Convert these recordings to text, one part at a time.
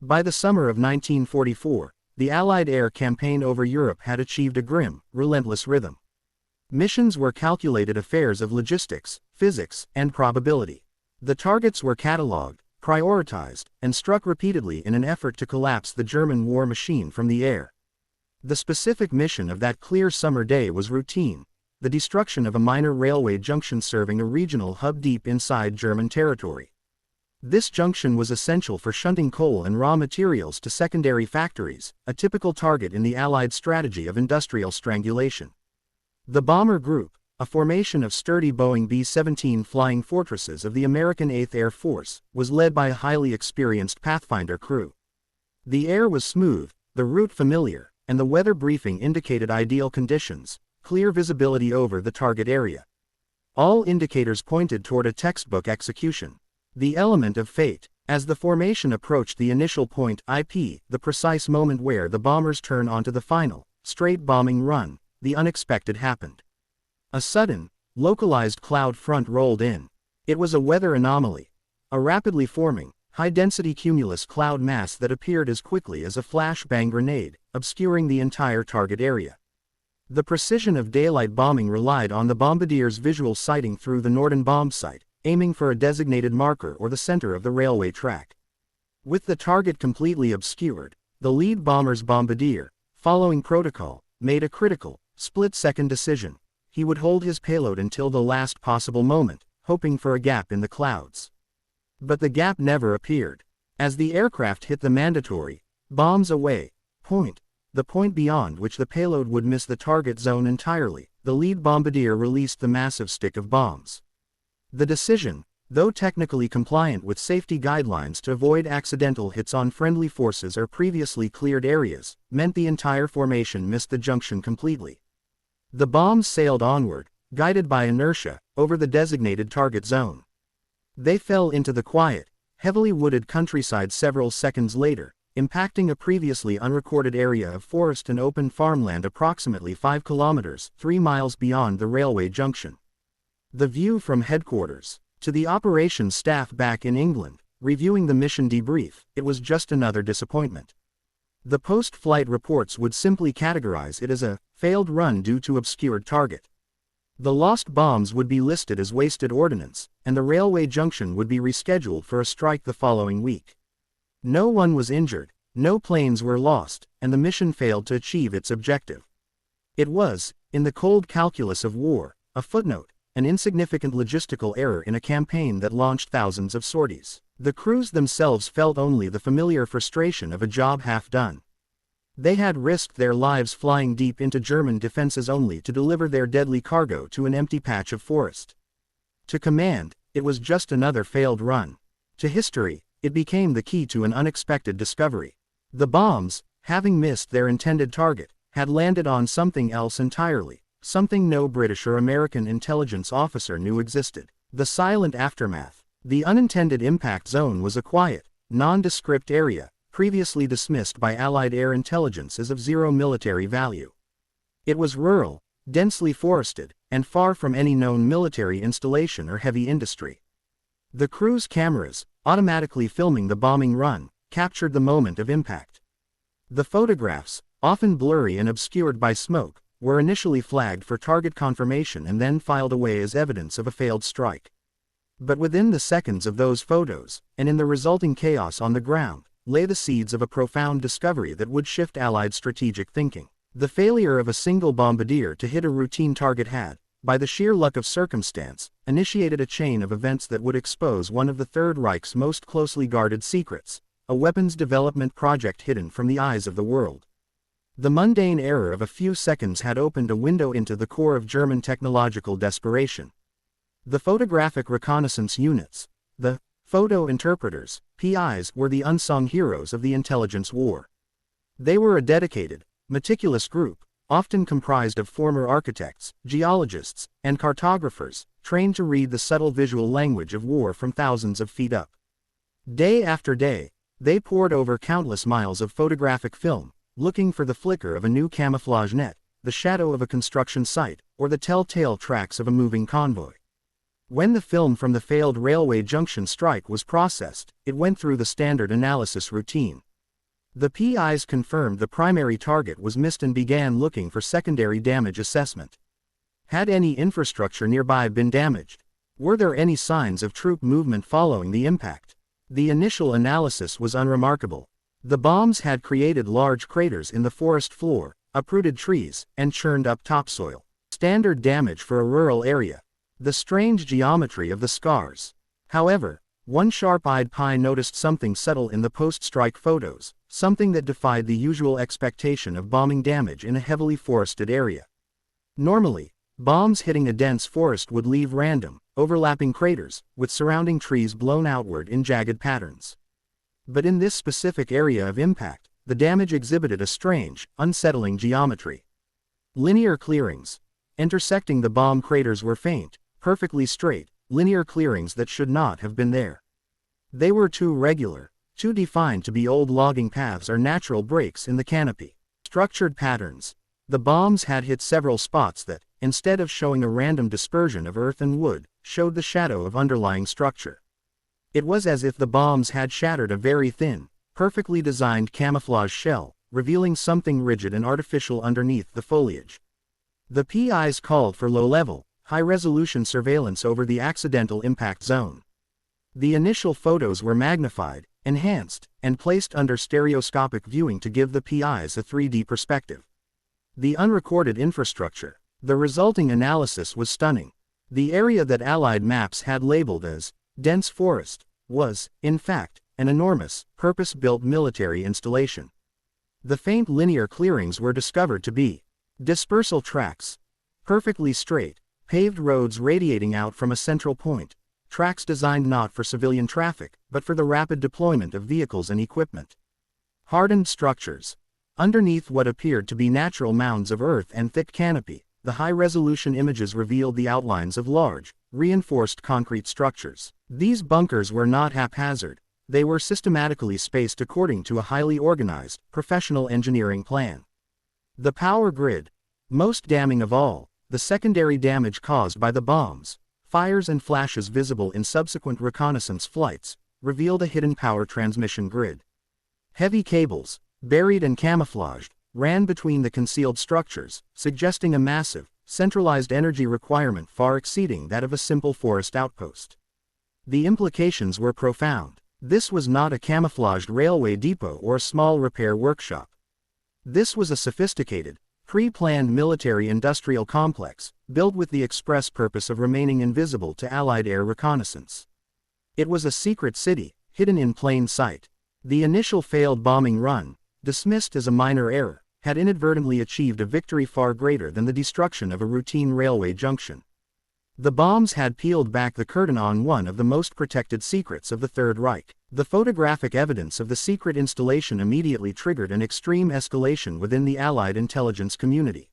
By the summer of 1944, the Allied air campaign over Europe had achieved a grim, relentless rhythm. Missions were calculated affairs of logistics, physics, and probability. The targets were catalogued, prioritized, and struck repeatedly in an effort to collapse the German war machine from the air. The specific mission of that clear summer day was routine: the destruction of a minor railway junction serving a regional hub deep inside German territory. This junction was essential for shunting coal and raw materials to secondary factories, a typical target in the Allied strategy of industrial strangulation. The Bomber Group, a formation of sturdy Boeing B-17 flying fortresses of the American 8th Air Force, was led by a highly experienced Pathfinder crew. The air was smooth, the route familiar, and the weather briefing indicated ideal conditions, clear visibility over the target area. All indicators pointed toward a textbook execution. The element of fate. As the formation approached the initial point IP, the precise moment where the bombers turn onto the final, straight bombing run, the unexpected happened. A sudden, localized cloud front rolled in. It was a weather anomaly. A rapidly forming, high-density cumulus cloud mass that appeared as quickly as a flashbang grenade, obscuring the entire target area. The precision of daylight bombing relied on the bombardier's visual sighting through the Norden bomb sight, aiming for a designated marker or the center of the railway track. With the target completely obscured, the lead bomber's bombardier, following protocol, made a critical, split-second decision. He would hold his payload until the last possible moment, hoping for a gap in the clouds. But the gap never appeared. As the aircraft hit the mandatory bombs away point, the point beyond which the payload would miss the target zone entirely, the lead bombardier released the massive stick of bombs. The decision, though technically compliant with safety guidelines to avoid accidental hits on friendly forces or previously cleared areas, meant the entire formation missed the junction completely. The bombs sailed onward, guided by inertia, over the designated target zone. They fell into the quiet, heavily wooded countryside several seconds later, impacting a previously unrecorded area of forest and open farmland approximately 5 kilometers, 3 miles beyond the railway junction. The view from headquarters. To the operations staff back in England, reviewing the mission debrief, it was just another disappointment. The post-flight reports would simply categorize it as a failed run due to obscured target. The lost bombs would be listed as wasted ordnance, and the railway junction would be rescheduled for a strike the following week. No one was injured, no planes were lost, and the mission failed to achieve its objective. It was, in the cold calculus of war, a footnote, an insignificant logistical error in a campaign that launched thousands of sorties. The crews themselves felt only the familiar frustration of a job half done. They had risked their lives flying deep into German defenses only to deliver their deadly cargo to an empty patch of forest. To command, it was just another failed run. To history, it became the key to an unexpected discovery. The bombs, having missed their intended target, had landed on something else entirely. Something no British or American intelligence officer knew existed. The silent aftermath. The unintended impact zone was a quiet, nondescript area, previously dismissed by Allied air intelligence as of zero military value. It was rural, densely forested, and far from any known military installation or heavy industry. The crew's cameras, automatically filming the bombing run, captured the moment of impact. The photographs, often blurry and obscured by smoke, were initially flagged for target confirmation and then filed away as evidence of a failed strike. But within the seconds of those photos, and in the resulting chaos on the ground, lay the seeds of a profound discovery that would shift Allied strategic thinking. The failure of a single bombardier to hit a routine target had, by the sheer luck of circumstance, initiated a chain of events that would expose one of the Third Reich's most closely guarded secrets, a weapons development project hidden from the eyes of the world. The mundane error of a few seconds had opened a window into the core of German technological desperation. The photographic reconnaissance units, the photo interpreters, PIs, were the unsung heroes of the intelligence war. They were a dedicated, meticulous group, often comprised of former architects, geologists, and cartographers, trained to read the subtle visual language of war from thousands of feet up. Day after day, they pored over countless miles of photographic film, looking for the flicker of a new camouflage net, the shadow of a construction site, or the telltale tracks of a moving convoy. When the film from the failed railway junction strike was processed, it went through the standard analysis routine. The PIs confirmed the primary target was missed and began looking for secondary damage assessment. Had any infrastructure nearby been damaged? Were there any signs of troop movement following the impact? The initial analysis was unremarkable. The bombs had created large craters in the forest floor, uprooted trees, and churned up topsoil. Standard damage for a rural area. The strange geometry of the scars. However, one sharp-eyed PI noticed something subtle in the post-strike photos, something that defied the usual expectation of bombing damage in a heavily forested area. Normally, bombs hitting a dense forest would leave random, overlapping craters, with surrounding trees blown outward in jagged patterns. But in this specific area of impact, the damage exhibited a strange, unsettling geometry. Linear clearings. Intersecting the bomb craters were faint, perfectly straight, linear clearings that should not have been there. They were too regular, too defined to be old logging paths or natural breaks in the canopy. Structured patterns. The bombs had hit several spots that, instead of showing a random dispersion of earth and wood, showed the shadow of underlying structure. It was as if the bombs had shattered a very thin, perfectly designed camouflage shell, revealing something rigid and artificial underneath the foliage. The PIs called for low-level, high-resolution surveillance over the accidental impact zone. The initial photos were magnified, enhanced, and placed under stereoscopic viewing to give the PIs a 3D perspective. The unrecorded infrastructure. The resulting analysis was stunning. The area that Allied maps had labeled as dense forest was, in fact, an enormous, purpose-built military installation. The faint linear clearings were discovered to be dispersal tracks. Perfectly straight, paved roads radiating out from a central point. Tracks designed not for civilian traffic, but for the rapid deployment of vehicles and equipment. Hardened structures. Underneath what appeared to be natural mounds of earth and thick canopy, the high-resolution images revealed the outlines of large, reinforced concrete structures. These bunkers were not haphazard. They were systematically spaced according to a highly organized, professional engineering plan. The power grid. Most damning of all, the secondary damage caused by the bombs, fires and flashes visible in subsequent reconnaissance flights, revealed a hidden power transmission grid. Heavy cables, buried and camouflaged, ran between the concealed structures, suggesting a massive, centralized energy requirement far exceeding that of a simple forest outpost. The implications were profound. This was not a camouflaged railway depot or a small repair workshop. This was a sophisticated, pre-planned military-industrial complex, built with the express purpose of remaining invisible to Allied air reconnaissance. It was a secret city, hidden in plain sight. The initial failed bombing run, dismissed as a minor error, had inadvertently achieved a victory far greater than the destruction of a routine railway junction. The bombs had peeled back the curtain on one of the most protected secrets of the Third Reich. The photographic evidence of the secret installation immediately triggered an extreme escalation within the Allied intelligence community.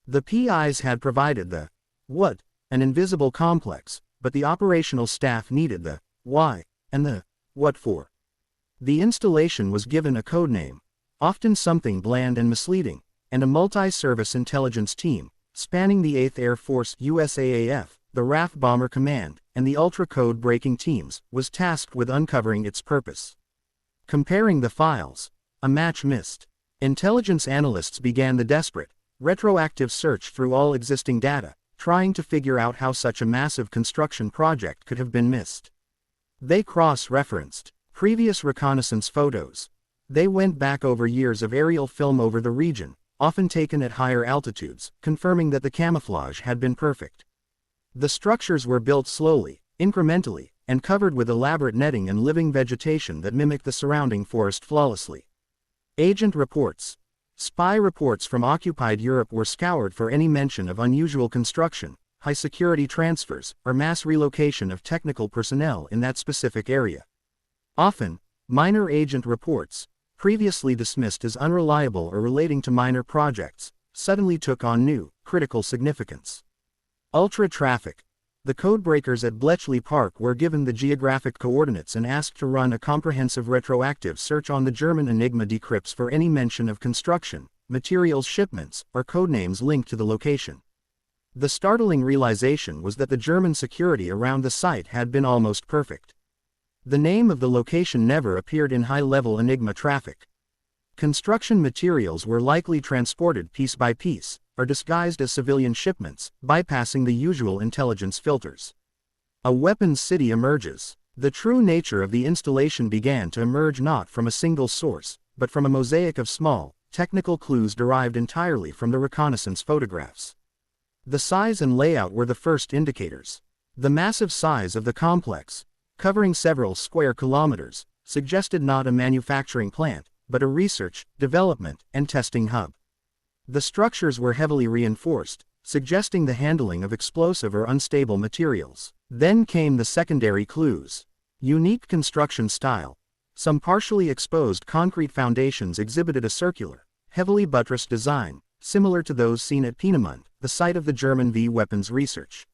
The PIs had provided the what, an invisible complex, but the operational staff needed the why, and the what for. The installation was given a codename, often something bland and misleading, and a multi-service intelligence team, spanning the 8th Air Force USAAF, the RAF Bomber Command, and the ultra-code breaking teams, was tasked with uncovering its purpose. Comparing the files. A match missed. Intelligence analysts began the desperate, retroactive search through all existing data, trying to figure out how such a massive construction project could have been missed. They cross-referenced previous reconnaissance photos. They went back over years of aerial film over the region, often taken at higher altitudes, confirming that the camouflage had been perfect. The structures were built slowly, incrementally, and covered with elaborate netting and living vegetation that mimicked the surrounding forest flawlessly. Agent reports. Spy reports from occupied Europe were scoured for any mention of unusual construction, high-security transfers, or mass relocation of technical personnel in that specific area. Often, minor agent reports, previously dismissed as unreliable or relating to minor projects, suddenly took on new, critical significance. Ultra traffic. The codebreakers at Bletchley Park were given the geographic coordinates and asked to run a comprehensive retroactive search on the German Enigma decrypts for any mention of construction, materials shipments, or codenames linked to the location. The startling realization was that the German security around the site had been almost perfect. The name of the location never appeared in high-level Enigma traffic. Construction materials were likely transported piece by piece, or disguised as civilian shipments, bypassing the usual intelligence filters. A weapons city emerges. The true nature of the installation began to emerge not from a single source, but from a mosaic of small, technical clues derived entirely from the reconnaissance photographs. The size and layout were the first indicators. The massive size of the complex, covering several square kilometers, suggested not a manufacturing plant, but a research, development, and testing hub. The structures were heavily reinforced, suggesting the handling of explosive or unstable materials. Then came the secondary clues. Unique construction style. Some partially exposed concrete foundations exhibited a circular, heavily buttressed design, similar to those seen at Peenemünde, the site of the German V-weapons research.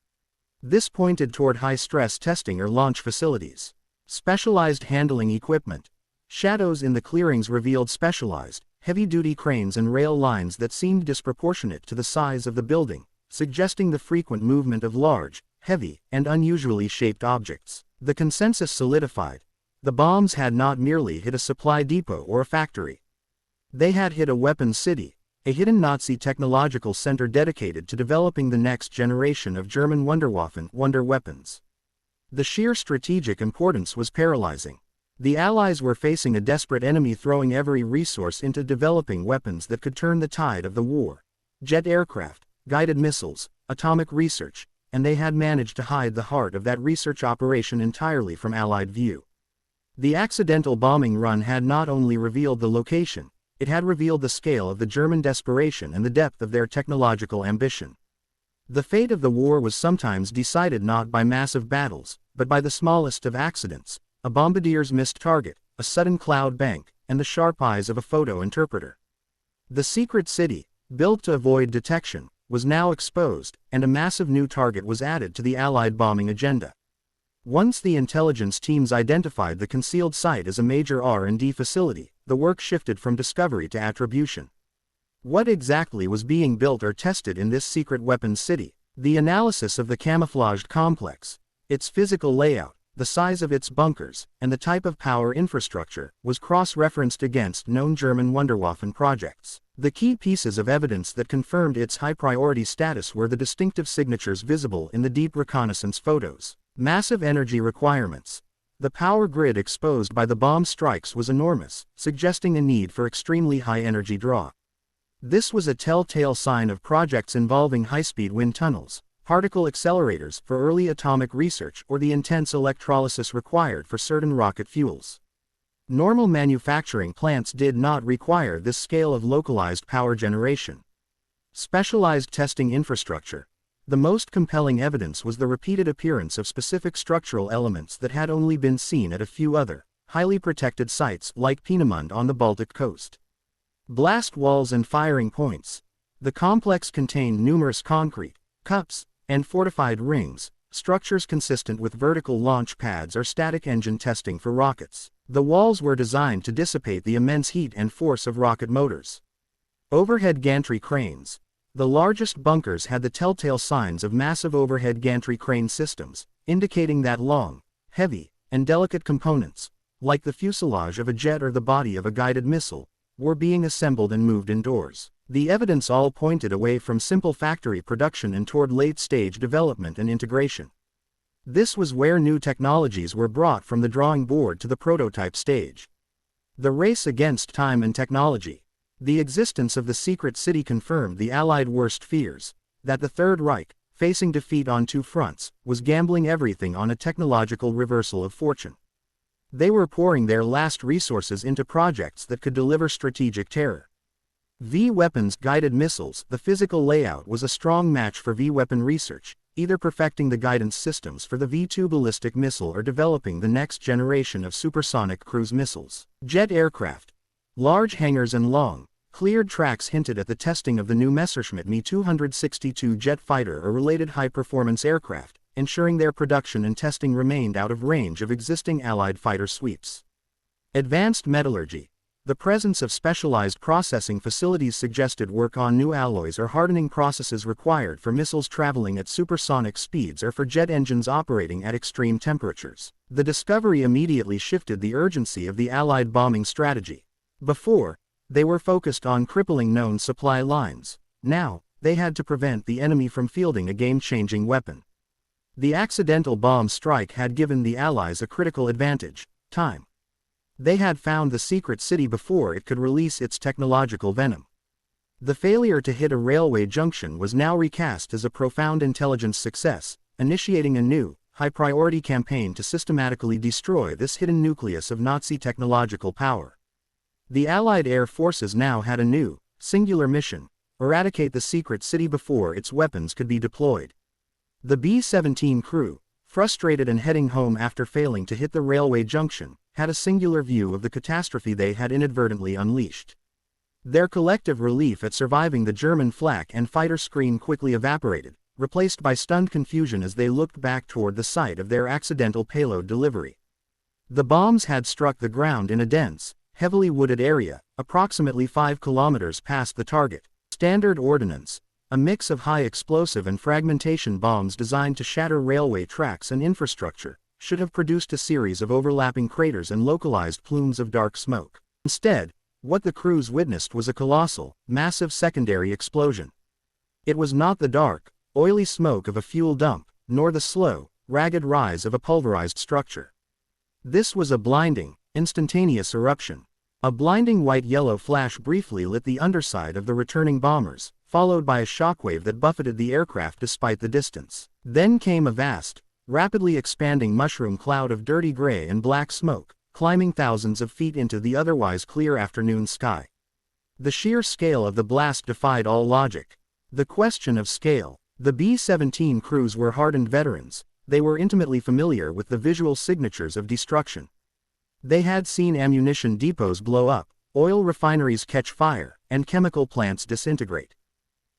This pointed toward high-stress testing or launch facilities. Specialized handling equipment. Shadows in the clearings revealed specialized, heavy-duty cranes and rail lines that seemed disproportionate to the size of the building, suggesting the frequent movement of large, heavy, and unusually shaped objects. The consensus solidified. The bombs had not merely hit a supply depot or a factory. They had hit a weapons city, a hidden Nazi technological center dedicated to developing the next generation of German Wunderwaffen, wonder weapons. The sheer strategic importance was paralyzing. The Allies were facing a desperate enemy throwing every resource into developing weapons that could turn the tide of the war. Jet aircraft, guided missiles, atomic research, and they had managed to hide the heart of that research operation entirely from Allied view. The accidental bombing run had not only revealed the location, it had revealed the scale of the German desperation and the depth of their technological ambition. The fate of the war was sometimes decided not by massive battles, but by the smallest of accidents, a bombardier's missed target, a sudden cloud bank, and the sharp eyes of a photo interpreter. The secret city, built to avoid detection, was now exposed, and a massive new target was added to the Allied bombing agenda. Once the intelligence teams identified the concealed site as a major R&D facility, the work shifted from discovery to attribution. What exactly was being built or tested in this secret weapons city? The analysis of the camouflaged complex, its physical layout, the size of its bunkers, and the type of power infrastructure, was cross-referenced against known German Wunderwaffen projects. The key pieces of evidence that confirmed its high-priority status were the distinctive signatures visible in the deep reconnaissance photos. Massive energy requirements. The power grid exposed by the bomb strikes was enormous, suggesting a need for extremely high energy draw. This was a telltale sign of projects involving high-speed wind tunnels, particle accelerators for early atomic research, or the intense electrolysis required for certain rocket fuels. Normal manufacturing plants did not require this scale of localized power generation. Specialized testing infrastructure. The most compelling evidence was the repeated appearance of specific structural elements that had only been seen at a few other, highly protected sites like Peenemünde on the Baltic coast. Blast walls and firing points. The complex contained numerous concrete, cups, and fortified rings, structures consistent with vertical launch pads or static engine testing for rockets. The walls were designed to dissipate the immense heat and force of rocket motors. Overhead gantry cranes. The largest bunkers had the telltale signs of massive overhead gantry crane systems, indicating that long, heavy, and delicate components, like the fuselage of a jet or the body of a guided missile, were being assembled and moved indoors. The evidence all pointed away from simple factory production and toward late-stage development and integration. This was where new technologies were brought from the drawing board to the prototype stage. The race against time and technology. The existence of the secret city confirmed the Allied worst fears, that the Third Reich, facing defeat on two fronts, was gambling everything on a technological reversal of fortune. They were pouring their last resources into projects that could deliver strategic terror. V-weapons guided missiles. The physical layout was a strong match for V-weapon research, either perfecting the guidance systems for the V-2 ballistic missile or developing the next generation of supersonic cruise missiles. Jet aircraft. Large hangars and long, cleared tracks hinted at the testing of the new Messerschmitt Me-262 jet fighter or related high-performance aircraft, ensuring their production and testing remained out of range of existing Allied fighter sweeps. Advanced metallurgy. The presence of specialized processing facilities suggested work on new alloys or hardening processes required for missiles traveling at supersonic speeds or for jet engines operating at extreme temperatures. The discovery immediately shifted the urgency of the Allied bombing strategy. Before, They were focused on crippling known supply lines. Now, they had to prevent the enemy from fielding a game-changing weapon. The accidental bomb strike had given the Allies a critical advantage: time. They had found the secret city before it could release its technological venom. The failure to hit a railway junction was now recast as a profound intelligence success, initiating a new, high-priority campaign to systematically destroy this hidden nucleus of Nazi technological power. The Allied air forces now had a new, singular mission: eradicate the secret city before its weapons could be deployed. The B-17 crew, frustrated and heading home after failing to hit the railway junction, had a singular view of the catastrophe they had inadvertently unleashed. Their collective relief at surviving the German flak and fighter screen quickly evaporated, replaced by stunned confusion as they looked back toward the site of their accidental payload delivery. The bombs had struck the ground in a dense, heavily wooded area, approximately 5 kilometers past the target. Standard ordnance, a mix of high explosive and fragmentation bombs designed to shatter railway tracks and infrastructure, should have produced a series of overlapping craters and localized plumes of dark smoke. Instead, what the crews witnessed was a colossal, massive secondary explosion. It was not the dark, oily smoke of a fuel dump, nor the slow, ragged rise of a pulverized structure. This was a blinding, instantaneous eruption. A blinding white-yellow flash briefly lit the underside of the returning bombers, followed by a shockwave that buffeted the aircraft despite the distance. Then came a vast, rapidly expanding mushroom cloud of dirty gray and black smoke, climbing thousands of feet into the otherwise clear afternoon sky. The sheer scale of the blast defied all logic. The question of scale. The B-17 crews were hardened veterans. They were intimately familiar with the visual signatures of destruction. They had seen ammunition depots blow up, oil refineries catch fire, and chemical plants disintegrate.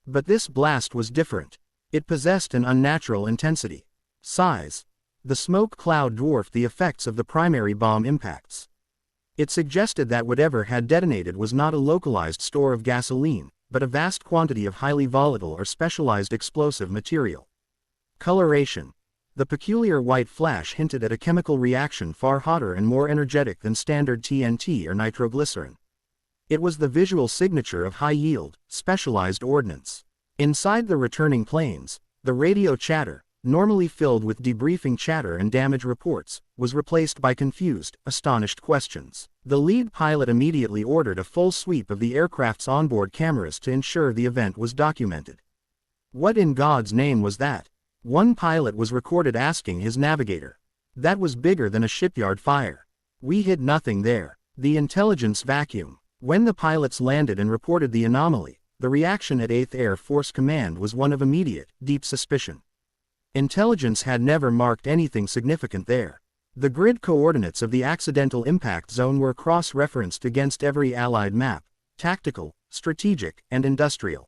But this blast was different. It possessed an unnatural intensity. Size. The smoke cloud dwarfed the effects of the primary bomb impacts. It suggested that whatever had detonated was not a localized store of gasoline, but a vast quantity of highly volatile or specialized explosive material. Coloration. The peculiar white flash hinted at a chemical reaction far hotter and more energetic than standard TNT or nitroglycerin. It was the visual signature of high-yield, specialized ordnance. Inside the returning planes, the radio chatter, normally filled with debriefing chatter and damage reports, was replaced by confused, astonished questions. The lead pilot immediately ordered a full sweep of the aircraft's onboard cameras to ensure the event was documented. What in God's name was that? One pilot was recorded asking his navigator. That was bigger than a shipyard fire. We hit nothing there. The intelligence vacuum. When the pilots landed and reported the anomaly, the reaction at 8th Air Force Command was one of immediate, deep suspicion. Intelligence had never marked anything significant there. The grid coordinates of the accidental impact zone were cross-referenced against every Allied map: tactical, strategic, and industrial.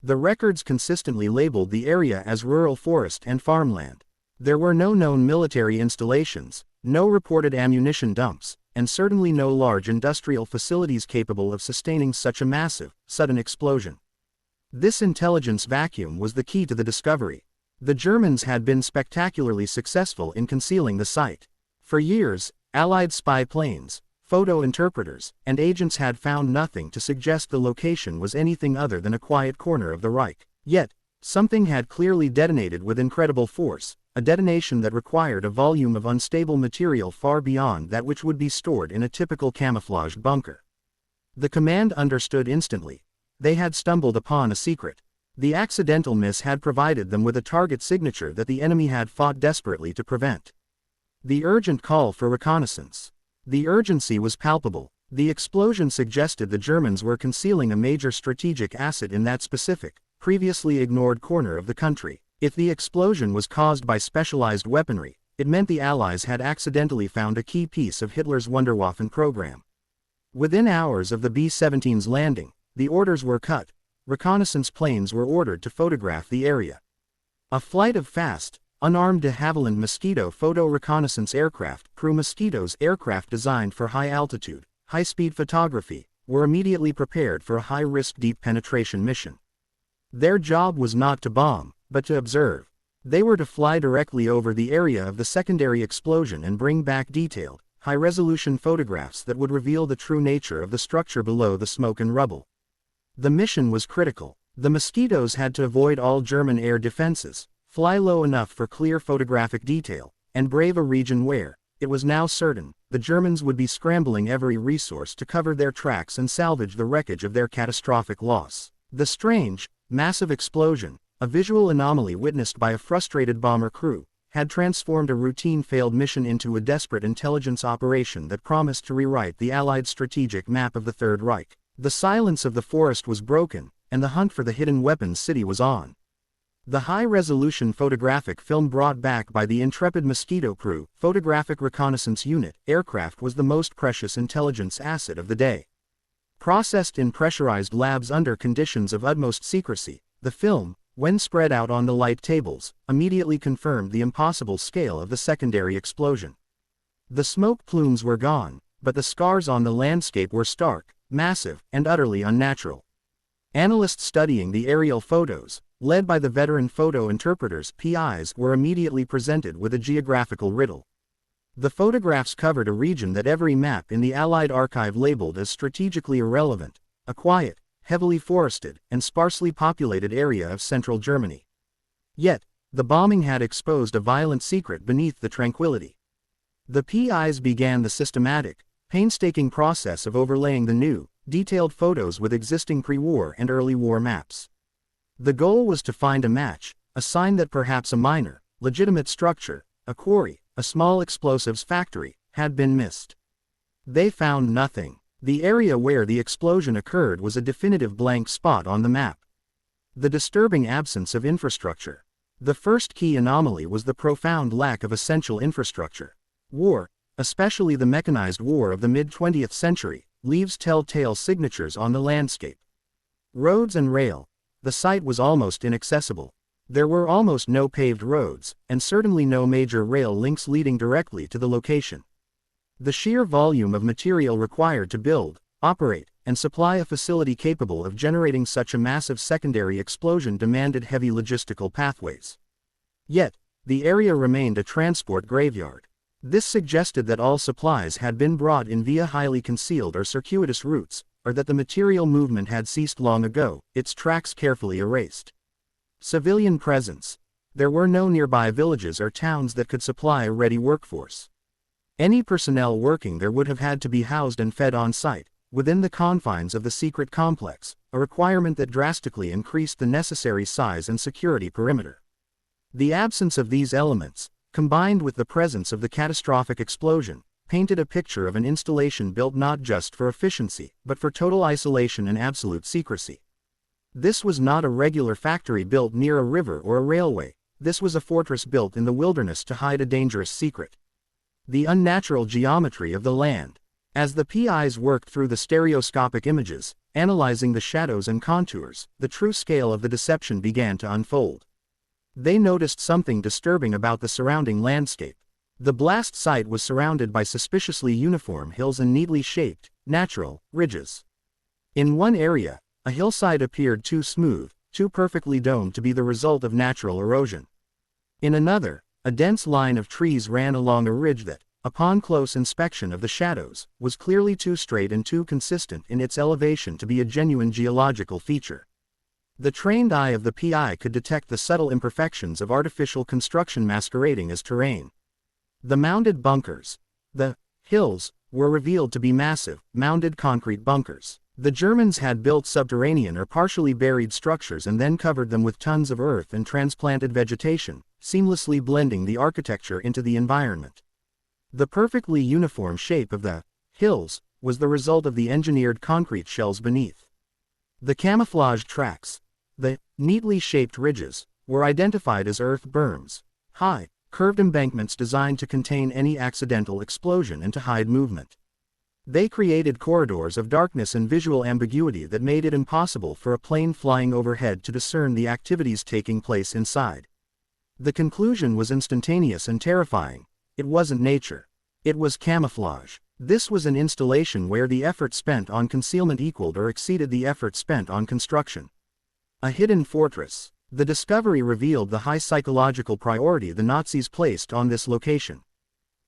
The records consistently labeled the area as rural forest and farmland. There were no known military installations, no reported ammunition dumps, and certainly no large industrial facilities capable of sustaining such a massive, sudden explosion. This intelligence vacuum was the key to the discovery. The Germans had been spectacularly successful in concealing the site. For years, Allied spy planes, photo interpreters, and agents had found nothing to suggest the location was anything other than a quiet corner of the Reich. Yet, something had clearly detonated with incredible force, a detonation that required a volume of unstable material far beyond that which would be stored in a typical camouflaged bunker. The command understood instantly. They had stumbled upon a secret. The accidental miss had provided them with a target signature that the enemy had fought desperately to prevent. The urgent call for reconnaissance. The urgency was palpable. The explosion suggested the Germans were concealing a major strategic asset in that specific, previously ignored corner of the country. If the explosion was caused by specialized weaponry, it meant the Allies had accidentally found a key piece of Hitler's Wunderwaffen program. Within hours of the B-17's landing, the orders were cut. Reconnaissance planes were ordered to photograph the area. A flight of fast, unarmed de Havilland Mosquito photo reconnaissance aircraft, crew Mosquitoes, aircraft designed for high-altitude, high-speed photography, were immediately prepared for a high-risk deep penetration mission. Their job was not to bomb, but to observe. They were to fly directly over the area of the secondary explosion and bring back detailed, high-resolution photographs that would reveal the true nature of the structure below the smoke and rubble. The mission was critical. The Mosquitoes had to avoid all German air defenses, fly low enough for clear photographic detail, and brave a region where, it was now certain, the Germans would be scrambling every resource to cover their tracks and salvage the wreckage of their catastrophic loss. The strange, massive explosion, a visual anomaly witnessed by a frustrated bomber crew, had transformed a routine failed mission into a desperate intelligence operation that promised to rewrite the Allied strategic map of the Third Reich. The silence of the forest was broken, and the hunt for the hidden weapons city was on. The high-resolution photographic film brought back by the intrepid Mosquito crew, Photographic Reconnaissance Unit, aircraft was the most precious intelligence asset of the day. Processed in pressurized labs under conditions of utmost secrecy, the film, when spread out on the light tables, immediately confirmed the impossible scale of the secondary explosion. The smoke plumes were gone, but the scars on the landscape were stark, massive, and utterly unnatural. Analysts studying the aerial photos, led by the veteran photo interpreters (PIs), were immediately presented with a geographical riddle. The photographs covered a region that every map in the Allied archive labeled as strategically irrelevant, a quiet, heavily forested, and sparsely populated area of central Germany. Yet, the bombing had exposed a violent secret beneath the tranquility. The PIs began the systematic, painstaking process of overlaying the new, detailed photos with existing pre-war and early war maps. The goal was to find a match, a sign that perhaps a minor, legitimate structure, a quarry, a small explosives factory, had been missed. They found nothing. The area where the explosion occurred was a definitive blank spot on the map. The disturbing absence of infrastructure. The first key anomaly was the profound lack of essential infrastructure. War, especially the mechanized war of the mid-20th century, leaves telltale signatures on the landscape. Roads and rail. The site was almost inaccessible. There were almost no paved roads, and certainly no major rail links leading directly to the location. The sheer volume of material required to build, operate, and supply a facility capable of generating such a massive secondary explosion demanded heavy logistical pathways. Yet, the area remained a transport graveyard. This suggested that all supplies had been brought in via highly concealed or circuitous routes, or that the material movement had ceased long ago, its tracks carefully erased. Civilian presence. There were no nearby villages or towns that could supply a ready workforce. Any personnel working there would have had to be housed and fed on site, within the confines of the secret complex, a requirement that drastically increased the necessary size and security perimeter. The absence of these elements, combined with the presence of the catastrophic explosion, painted a picture of an installation built not just for efficiency, but for total isolation and absolute secrecy. This was not a regular factory built near a river or a railway. This was a fortress built in the wilderness to hide a dangerous secret. The unnatural geometry of the land. As the PIs worked through the stereoscopic images, analyzing the shadows and contours, the true scale of the deception began to unfold. They noticed something disturbing about the surrounding landscape. The blast site was surrounded by suspiciously uniform hills and neatly shaped, natural, ridges. In one area, a hillside appeared too smooth, too perfectly domed to be the result of natural erosion. In another, a dense line of trees ran along a ridge that, upon close inspection of the shadows, was clearly too straight and too consistent in its elevation to be a genuine geological feature. The trained eye of the PI could detect the subtle imperfections of artificial construction masquerading as terrain. The mounded bunkers. The hills were revealed to be massive, mounded concrete bunkers. The Germans had built subterranean or partially buried structures and then covered them with tons of earth and transplanted vegetation, seamlessly blending the architecture into the environment. The perfectly uniform shape of the hills was the result of the engineered concrete shells beneath. The camouflaged tracks, the neatly shaped ridges, were identified as earth berms, high, curved embankments designed to contain any accidental explosion and to hide movement. They created corridors of darkness and visual ambiguity that made it impossible for a plane flying overhead to discern the activities taking place inside. The conclusion was instantaneous and terrifying. It wasn't nature. It was camouflage. This was an installation where the effort spent on concealment equaled or exceeded the effort spent on construction. A hidden fortress. The discovery revealed the high psychological priority the Nazis placed on this location.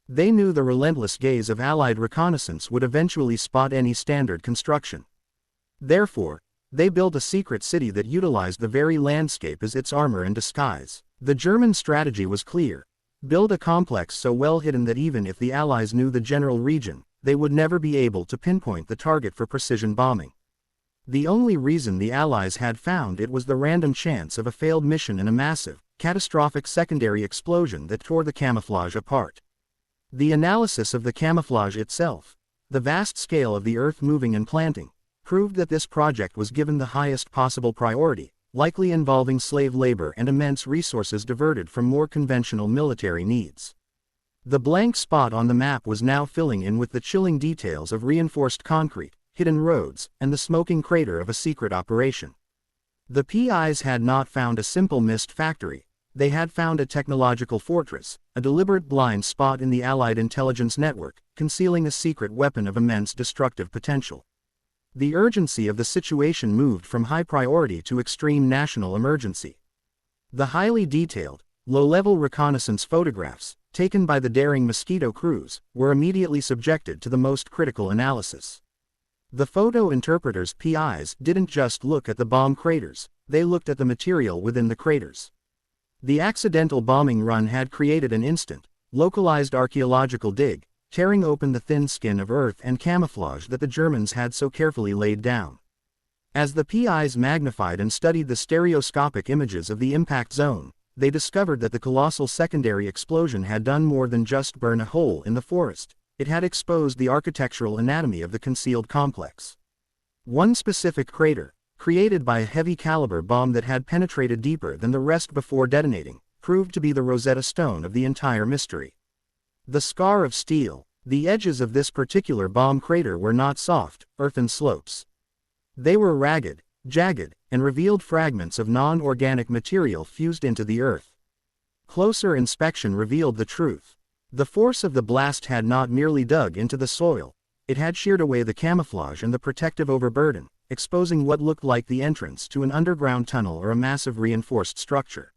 They knew the relentless gaze of Allied reconnaissance would eventually spot any standard construction. Therefore, they built a secret city that utilized the very landscape as its armor and disguise. The German strategy was clear. Build a complex so well hidden that even if the Allies knew the general region, they would never be able to pinpoint the target for precision bombing. The only reason the Allies had found it was the random chance of a failed mission and a massive, catastrophic secondary explosion that tore the camouflage apart. The analysis of the camouflage itself, the vast scale of the earth moving and planting, proved that this project was given the highest possible priority, likely involving slave labor and immense resources diverted from more conventional military needs. The blank spot on the map was now filling in with the chilling details of reinforced concrete, hidden roads, and the smoking crater of a secret operation. The PIs had not found a simple mist factory, they had found a technological fortress, a deliberate blind spot in the Allied intelligence network, concealing a secret weapon of immense destructive potential. The urgency of the situation moved from high priority to extreme national emergency. The highly detailed, low-level reconnaissance photographs, taken by the daring Mosquito crews, were immediately subjected to the most critical analysis. The photo interpreters' PIs didn't just look at the bomb craters, they looked at the material within the craters. The accidental bombing run had created an instant, localized archaeological dig, tearing open the thin skin of earth and camouflage that the Germans had so carefully laid down. As the PIs magnified and studied the stereoscopic images of the impact zone, they discovered that the colossal secondary explosion had done more than just burn a hole in the forest, it had exposed the architectural anatomy of the concealed complex. One specific crater, created by a heavy-caliber bomb that had penetrated deeper than the rest before detonating, proved to be the Rosetta Stone of the entire mystery. The scar of steel, the edges of this particular bomb crater were not soft, earthen slopes. They were ragged, jagged, and revealed fragments of non-organic material fused into the earth. Closer inspection revealed the truth. The force of the blast had not merely dug into the soil, it had sheared away the camouflage and the protective overburden, exposing what looked like the entrance to an underground tunnel or a massive reinforced structure.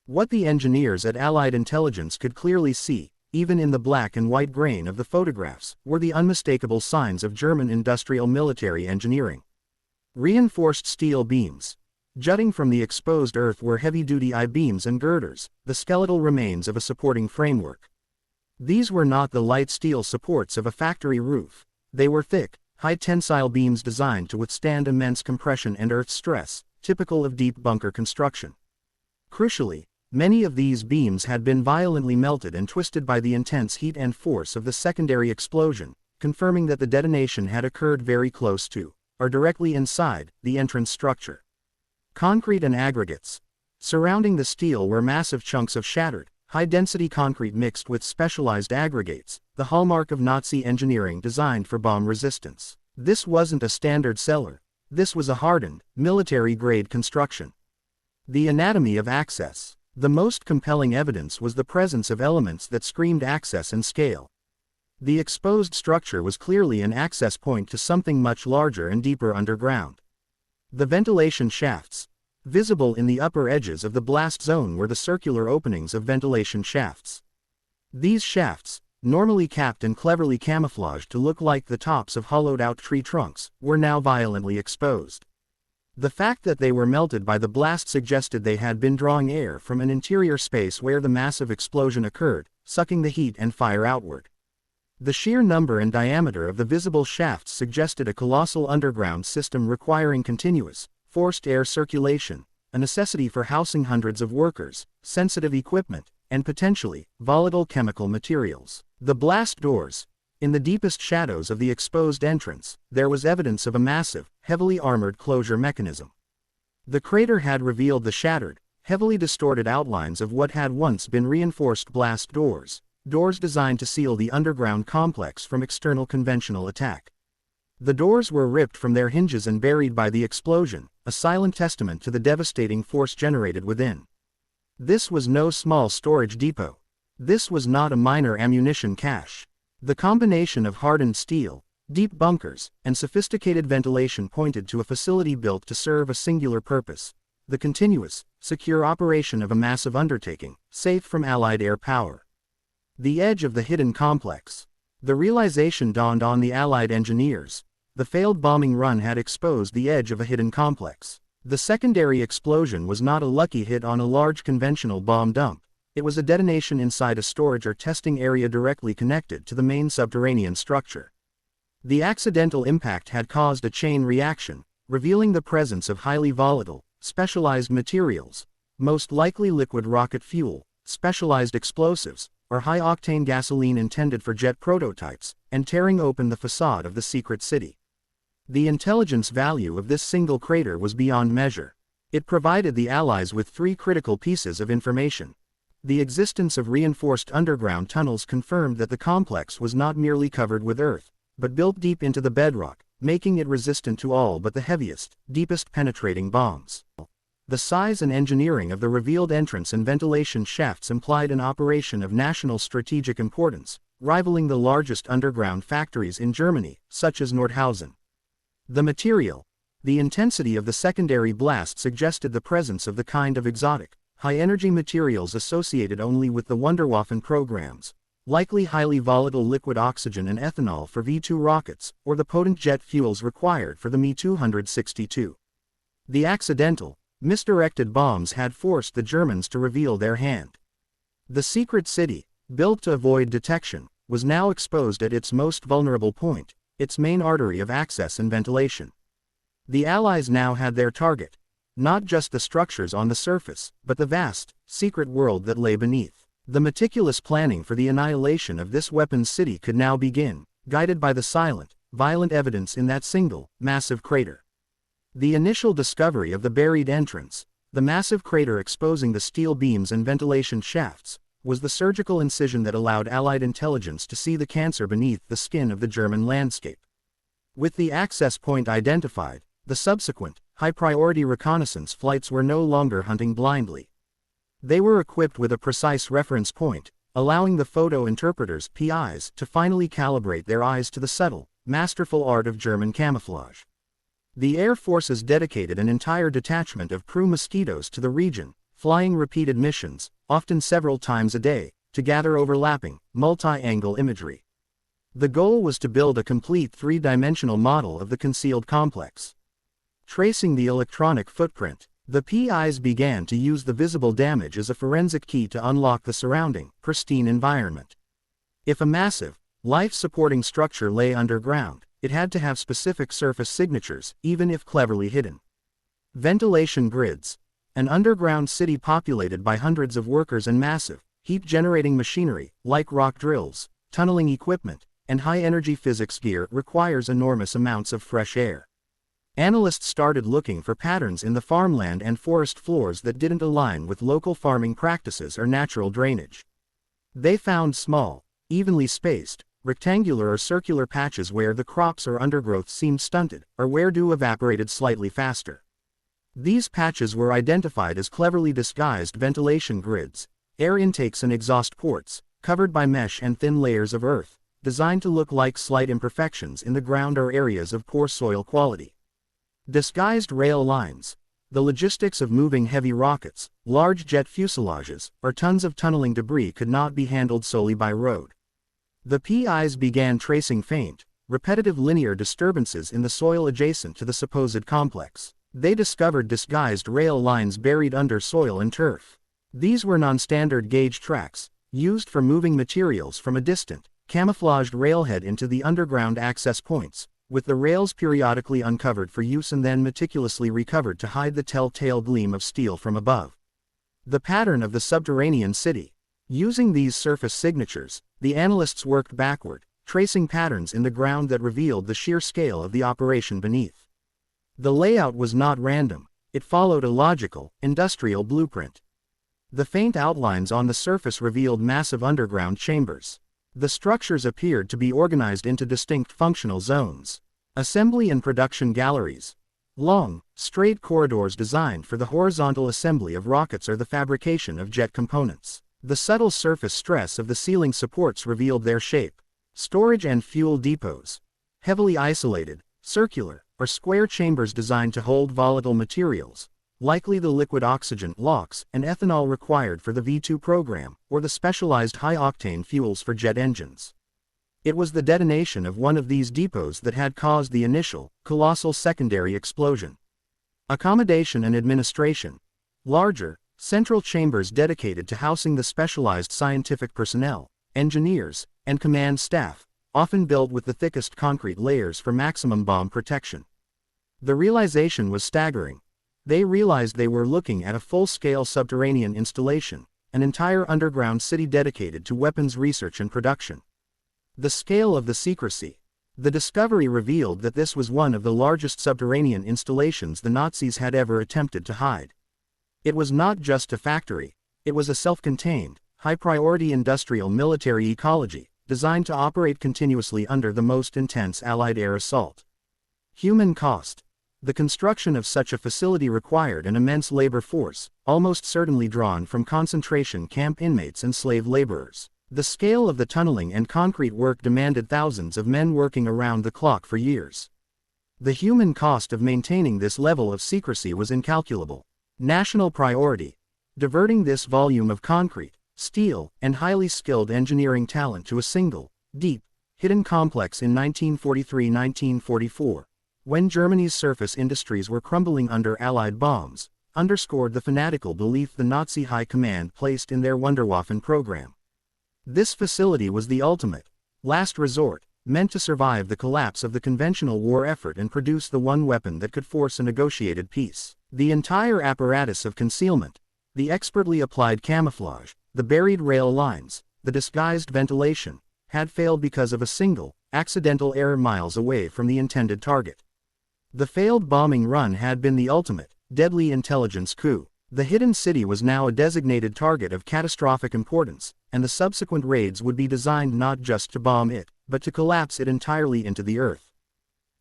What the engineers at Allied intelligence could clearly see, even in the black and white grain of the photographs, were the unmistakable signs of German industrial military engineering. Reinforced steel beams. Jutting from the exposed earth were heavy-duty I-beams and girders, the skeletal remains of a supporting framework. These were not the light steel supports of a factory roof, they were thick, high-tensile beams designed to withstand immense compression and earth stress, typical of deep bunker construction. Crucially, many of these beams had been violently melted and twisted by the intense heat and force of the secondary explosion, confirming that the detonation had occurred very close to, or directly inside, the entrance structure. Concrete and aggregates. Surrounding the steel were massive chunks of shattered, high-density concrete mixed with specialized aggregates, the hallmark of Nazi engineering designed for bomb resistance. This wasn't a standard cellar. This was a hardened, military-grade construction. The anatomy of access. The most compelling evidence was the presence of elements that screamed access and scale. The exposed structure was clearly an access point to something much larger and deeper underground. The ventilation shafts. Visible in the upper edges of the blast zone were the circular openings of ventilation shafts. These shafts, normally capped and cleverly camouflaged to look like the tops of hollowed-out tree trunks, were now violently exposed. The fact that they were melted by the blast suggested they had been drawing air from an interior space where the massive explosion occurred, sucking the heat and fire outward. The sheer number and diameter of the visible shafts suggested a colossal underground system requiring continuous, forced air circulation, a necessity for housing hundreds of workers, sensitive equipment, and potentially, volatile chemical materials. The blast doors. In the deepest shadows of the exposed entrance, there was evidence of a massive, heavily armored closure mechanism. The crater had revealed the shattered, heavily distorted outlines of what had once been reinforced blast doors, doors designed to seal the underground complex from external conventional attack. The doors were ripped from their hinges and buried by the explosion, a silent testament to the devastating force generated within. This was no small storage depot. This was not a minor ammunition cache. The combination of hardened steel, deep bunkers, and sophisticated ventilation pointed to a facility built to serve a singular purpose: the continuous, secure operation of a massive undertaking, safe from Allied air power. The edge of the hidden complex. The realization dawned on the Allied engineers. The failed bombing run had exposed the edge of a hidden complex. The secondary explosion was not a lucky hit on a large conventional bomb dump. It was a detonation inside a storage or testing area directly connected to the main subterranean structure. The accidental impact had caused a chain reaction, revealing the presence of highly volatile, specialized materials, most likely liquid rocket fuel, specialized explosives, or high-octane gasoline intended for jet prototypes, and tearing open the facade of the secret city. The intelligence value of this single crater was beyond measure. It provided the Allies with three critical pieces of information. The existence of reinforced underground tunnels confirmed that the complex was not merely covered with earth, but built deep into the bedrock, making it resistant to all but the heaviest, deepest penetrating bombs. The size and engineering of the revealed entrance and ventilation shafts implied an operation of national strategic importance, rivaling the largest underground factories in Germany, such as Nordhausen. The material. The intensity of the secondary blast suggested the presence of the kind of exotic, high-energy materials associated only with the Wunderwaffen programs, likely highly volatile liquid oxygen and ethanol for V-2 rockets, or the potent jet fuels required for the Me-262. The accidental, misdirected bombs had forced the Germans to reveal their hand. The secret city, built to avoid detection, was now exposed at its most vulnerable point, its main artery of access and ventilation. The Allies now had their target. Not just the structures on the surface, but the vast, secret world that lay beneath. The meticulous planning for the annihilation of this weapons city could now begin, guided by the silent, violent evidence in that single, massive crater. The initial discovery of the buried entrance, the massive crater exposing the steel beams and ventilation shafts, was the surgical incision that allowed Allied intelligence to see the cancer beneath the skin of the German landscape. With the access point identified, the subsequent, high-priority reconnaissance flights were no longer hunting blindly. They were equipped with a precise reference point, allowing the photo interpreters (PIs) to finally calibrate their eyes to the subtle, masterful art of German camouflage. The Air Forces dedicated an entire detachment of crew mosquitoes to the region, flying repeated missions, often several times a day, to gather overlapping, multi-angle imagery. The goal was to build a complete three-dimensional model of the concealed complex. Tracing the electronic footprint, the PIs began to use the visible damage as a forensic key to unlock the surrounding, pristine environment. If a massive, life-supporting structure lay underground, it had to have specific surface signatures, even if cleverly hidden. Ventilation grids. An underground city populated by hundreds of workers and massive, heat-generating machinery, like rock drills, tunneling equipment, and high-energy physics gear requires enormous amounts of fresh air. Analysts started looking for patterns in the farmland and forest floors that didn't align with local farming practices or natural drainage. They found small, evenly spaced, rectangular or circular patches where the crops or undergrowth seemed stunted, or where dew evaporated slightly faster. These patches were identified as cleverly disguised ventilation grids, air intakes and exhaust ports, covered by mesh and thin layers of earth, designed to look like slight imperfections in the ground or areas of poor soil quality. Disguised rail lines. The logistics of moving heavy rockets, large jet fuselages, or tons of tunneling debris could not be handled solely by road. The PIs began tracing faint, repetitive linear disturbances in the soil adjacent to the supposed complex. They discovered disguised rail lines buried under soil and turf. These were non-standard gauge tracks, used for moving materials from a distant, camouflaged railhead into the underground access points, with the rails periodically uncovered for use and then meticulously recovered to hide the telltale gleam of steel from above. The pattern of the subterranean city. Using these surface signatures, the analysts worked backward, tracing patterns in the ground that revealed the sheer scale of the operation beneath. The layout was not random, it followed a logical, industrial blueprint. The faint outlines on the surface revealed massive underground chambers. The structures appeared to be organized into distinct functional zones. Assembly and production galleries. Long, straight corridors designed for the horizontal assembly of rockets or the fabrication of jet components. The subtle surface stress of the ceiling supports revealed their shape. Storage and fuel depots. Heavily isolated, circular, or square chambers designed to hold volatile materials, likely the liquid oxygen (LOX) and ethanol required for the V2 program, or the specialized high-octane fuels for jet engines. It was the detonation of one of these depots that had caused the initial, colossal secondary explosion. Accommodation and administration. Larger, central chambers dedicated to housing the specialized scientific personnel, engineers, and command staff, often built with the thickest concrete layers for maximum bomb protection. The realization was staggering. They realized they were looking at a full-scale subterranean installation, an entire underground city dedicated to weapons research and production. The scale of the secrecy. The discovery revealed that this was one of the largest subterranean installations the Nazis had ever attempted to hide. It was not just a factory, it was a self-contained, high-priority industrial military ecology, designed to operate continuously under the most intense Allied air assault. Human cost. The construction of such a facility required an immense labor force, almost certainly drawn from concentration camp inmates and slave laborers. The scale of the tunneling and concrete work demanded thousands of men working around the clock for years. The human cost of maintaining this level of secrecy was incalculable. National priority. Diverting this volume of concrete, steel, and highly skilled engineering talent to a single, deep, hidden complex in 1943-1944. When Germany's surface industries were crumbling under Allied bombs, underscored the fanatical belief the Nazi high command placed in their Wunderwaffen program. This facility was the ultimate, last resort, meant to survive the collapse of the conventional war effort and produce the one weapon that could force a negotiated peace. The entire apparatus of concealment, the expertly applied camouflage, the buried rail lines, the disguised ventilation, had failed because of a single, accidental error miles away from the intended target. The failed bombing run had been the ultimate, deadly intelligence coup. The hidden city was now a designated target of catastrophic importance, and the subsequent raids would be designed not just to bomb it, but to collapse it entirely into the earth.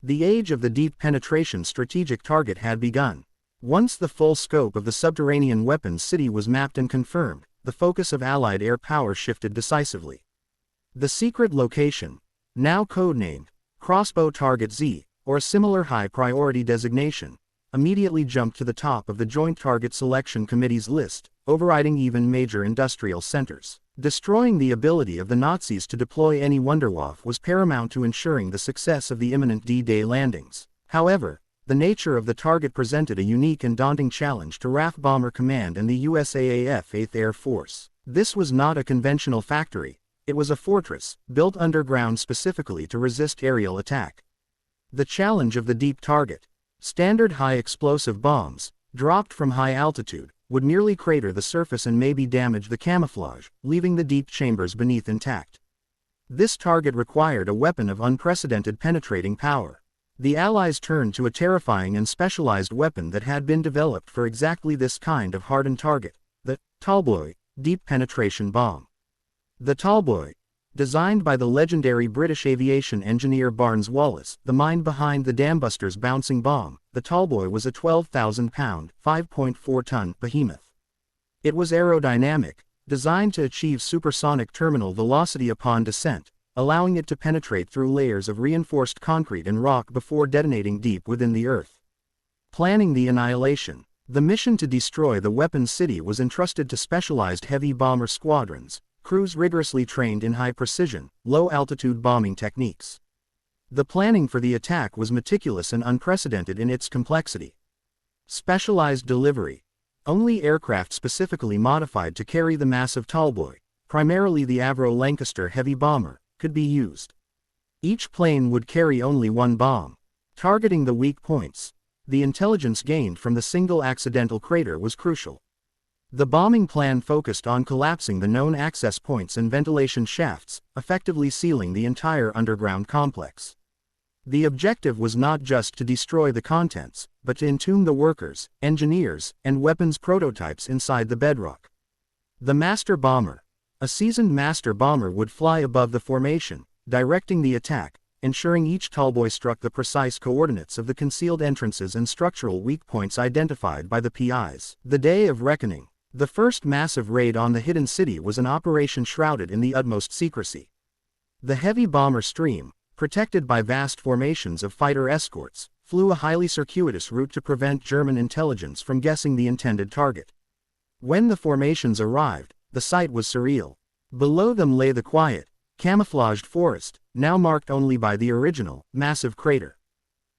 The age of the deep penetration strategic target had begun. Once the full scope of the subterranean weapons city was mapped and confirmed, the focus of Allied air power shifted decisively. The secret location, now codenamed Crossbow Target Z, or a similar high-priority designation, immediately jumped to the top of the Joint Target Selection Committee's list, overriding even major industrial centers. Destroying the ability of the Nazis to deploy any Wunderwaffe was paramount to ensuring the success of the imminent D-Day landings. However, the nature of the target presented a unique and daunting challenge to RAF Bomber Command and the USAAF 8th Air Force. This was not a conventional factory, it was a fortress, built underground specifically to resist aerial attack. The challenge of the deep target. Standard high-explosive bombs, dropped from high altitude, would merely crater the surface and maybe damage the camouflage, leaving the deep chambers beneath intact. This target required a weapon of unprecedented penetrating power. The Allies turned to a terrifying and specialized weapon that had been developed for exactly this kind of hardened target, the Tallboy deep penetration bomb. The Tallboy, designed by the legendary British aviation engineer Barnes Wallis, the mind behind the Dambusters bouncing bomb, the Tallboy was a 12,000-pound, 5.4-ton behemoth. It was aerodynamic, designed to achieve supersonic terminal velocity upon descent, allowing it to penetrate through layers of reinforced concrete and rock before detonating deep within the earth. Planning the annihilation. The mission to destroy the weapons city was entrusted to specialized heavy bomber squadrons, crews rigorously trained in high-precision, low-altitude bombing techniques. The planning for the attack was meticulous and unprecedented in its complexity. Specialized delivery. Only aircraft specifically modified to carry the massive Tallboy, primarily the Avro Lancaster heavy bomber, could be used. Each plane would carry only one bomb. Targeting the weak points. The intelligence gained from the single accidental crater was crucial. The bombing plan focused on collapsing the known access points and ventilation shafts, effectively sealing the entire underground complex. The objective was not just to destroy the contents, but to entomb the workers, engineers, and weapons prototypes inside the bedrock. The Master Bomber. A seasoned Master Bomber would fly above the formation, directing the attack, ensuring each Tallboy struck the precise coordinates of the concealed entrances and structural weak points identified by the PIs. The Day of Reckoning. The first massive raid on the hidden city was an operation shrouded in the utmost secrecy. The heavy bomber stream, protected by vast formations of fighter escorts, flew a highly circuitous route to prevent German intelligence from guessing the intended target. When the formations arrived, the sight was surreal. Below them lay the quiet, camouflaged forest, now marked only by the original, massive crater.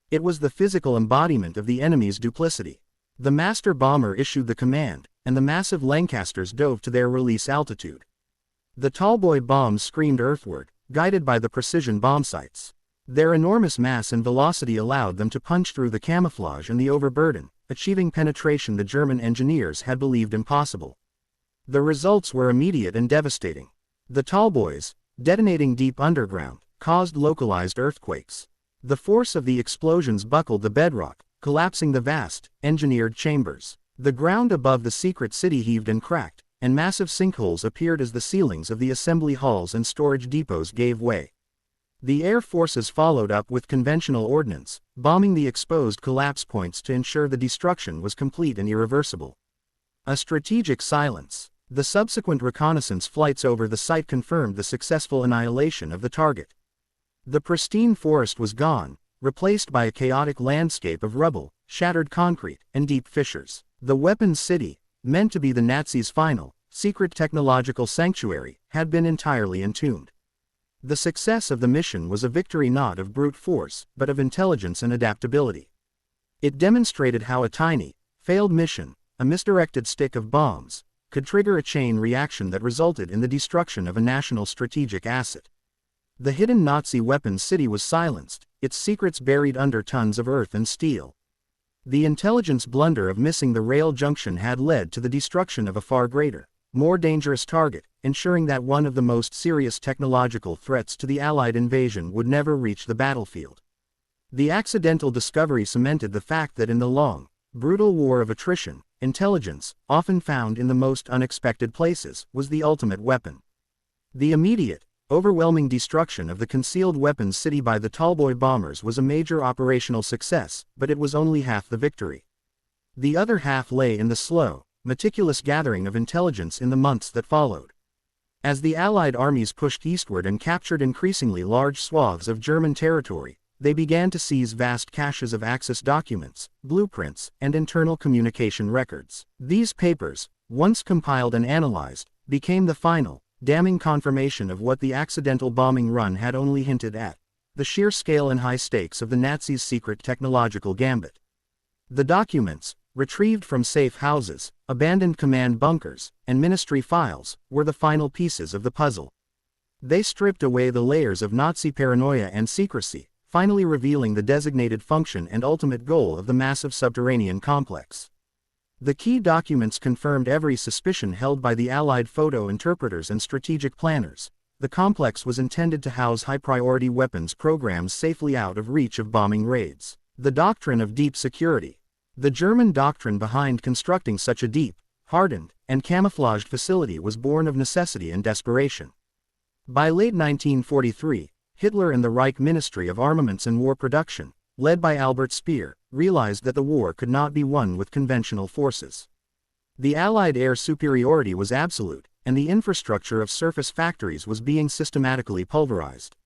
It was the physical embodiment of the enemy's duplicity. The master bomber issued the command, and the massive Lancasters dove to their release altitude. The Tallboy bombs screamed earthward, guided by the precision bomb sights. Their enormous mass and velocity allowed them to punch through the camouflage and the overburden, achieving penetration the German engineers had believed impossible. The results were immediate and devastating. The Tallboys, detonating deep underground, caused localized earthquakes. The force of the explosions buckled the bedrock, collapsing the vast, engineered chambers. The ground above the secret city heaved and cracked, and massive sinkholes appeared as the ceilings of the assembly halls and storage depots gave way. The air forces followed up with conventional ordnance, bombing the exposed collapse points to ensure the destruction was complete and irreversible. A strategic silence. The subsequent reconnaissance flights over the site confirmed the successful annihilation of the target. The pristine forest was gone, replaced by a chaotic landscape of rubble, shattered concrete, and deep fissures. The weapons city, meant to be the Nazis' final, secret technological sanctuary, had been entirely entombed. The success of the mission was a victory not of brute force, but of intelligence and adaptability. It demonstrated how a tiny, failed mission, a misdirected stick of bombs, could trigger a chain reaction that resulted in the destruction of a national strategic asset. The hidden Nazi weapons city was silenced, its secrets buried under tons of earth and steel. The intelligence blunder of missing the rail junction had led to the destruction of a far greater, more dangerous target, ensuring that one of the most serious technological threats to the Allied invasion would never reach the battlefield. The accidental discovery cemented the fact that in the long, brutal war of attrition, intelligence, often found in the most unexpected places, was the ultimate weapon. The immediate, overwhelming destruction of the concealed weapons city by the Tallboy bombers was a major operational success, but it was only half the victory. The other half lay in the slow, meticulous gathering of intelligence in the months that followed. As the Allied armies pushed eastward and captured increasingly large swaths of German territory, they began to seize vast caches of Axis documents, blueprints, and internal communication records. These papers, once compiled and analyzed, became the final, damning confirmation of what the accidental bombing run had only hinted at: the sheer scale and high stakes of the Nazis' secret technological gambit. The documents, retrieved from safe houses, abandoned command bunkers, and ministry files, were the final pieces of the puzzle. They stripped away the layers of Nazi paranoia and secrecy, finally revealing the designated function and ultimate goal of the massive subterranean complex. The key documents confirmed every suspicion held by the Allied photo interpreters and strategic planners. The complex was intended to house high-priority weapons programs safely out of reach of bombing raids. The doctrine of deep security. The German doctrine behind constructing such a deep, hardened, and camouflaged facility was born of necessity and desperation. By late 1943, Hitler and the Reich Ministry of Armaments and War Production, led by Albert Speer, realized that the war could not be won with conventional forces. The Allied air superiority was absolute, and the infrastructure of surface factories was being systematically pulverized.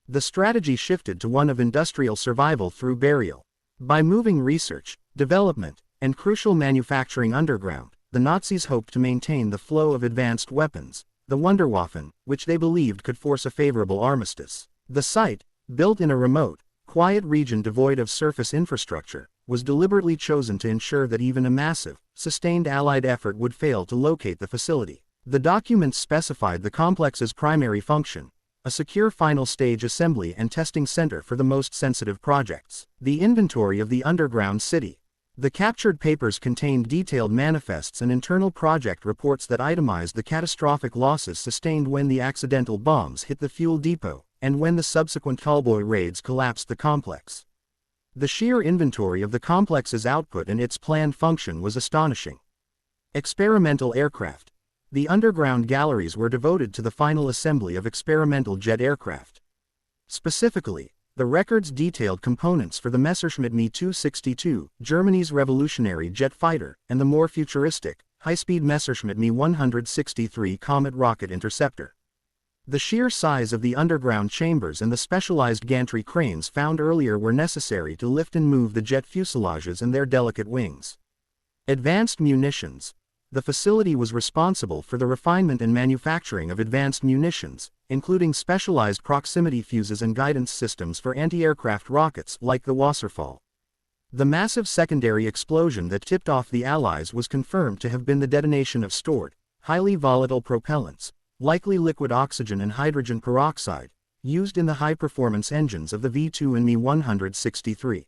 The strategy shifted to one of industrial survival through burial. By moving research, development, and crucial manufacturing underground, the Nazis hoped to maintain the flow of advanced weapons, the Wunderwaffen, which they believed could force a favorable armistice. The site, built in a remote, quiet region devoid of surface infrastructure, was deliberately chosen to ensure that even a massive, sustained Allied effort would fail to locate the facility. The documents specified the complex's primary function: a secure final stage assembly and testing center for the most sensitive projects. The inventory of the underground city. The captured papers contained detailed manifests and internal project reports that itemized the catastrophic losses sustained when the accidental bombs hit the fuel depot, and when the subsequent Tallboy raids collapsed the complex. The sheer inventory of the complex's output and its planned function was astonishing. Experimental aircraft. The underground galleries were devoted to the final assembly of experimental jet aircraft. Specifically, the records detailed components for the Messerschmitt Me 262, Germany's revolutionary jet fighter, and the more futuristic, high-speed Messerschmitt Me 163 Comet rocket interceptor. The sheer size of the underground chambers and the specialized gantry cranes found earlier were necessary to lift and move the jet fuselages and their delicate wings. Advanced munitions. The facility was responsible for the refinement and manufacturing of advanced munitions, including specialized proximity fuses and guidance systems for anti-aircraft rockets like the Wasserfall. The massive secondary explosion that tipped off the Allies was confirmed to have been the detonation of stored, highly volatile propellants, likely liquid oxygen and hydrogen peroxide, used in the high-performance engines of the V-2 and Me-163.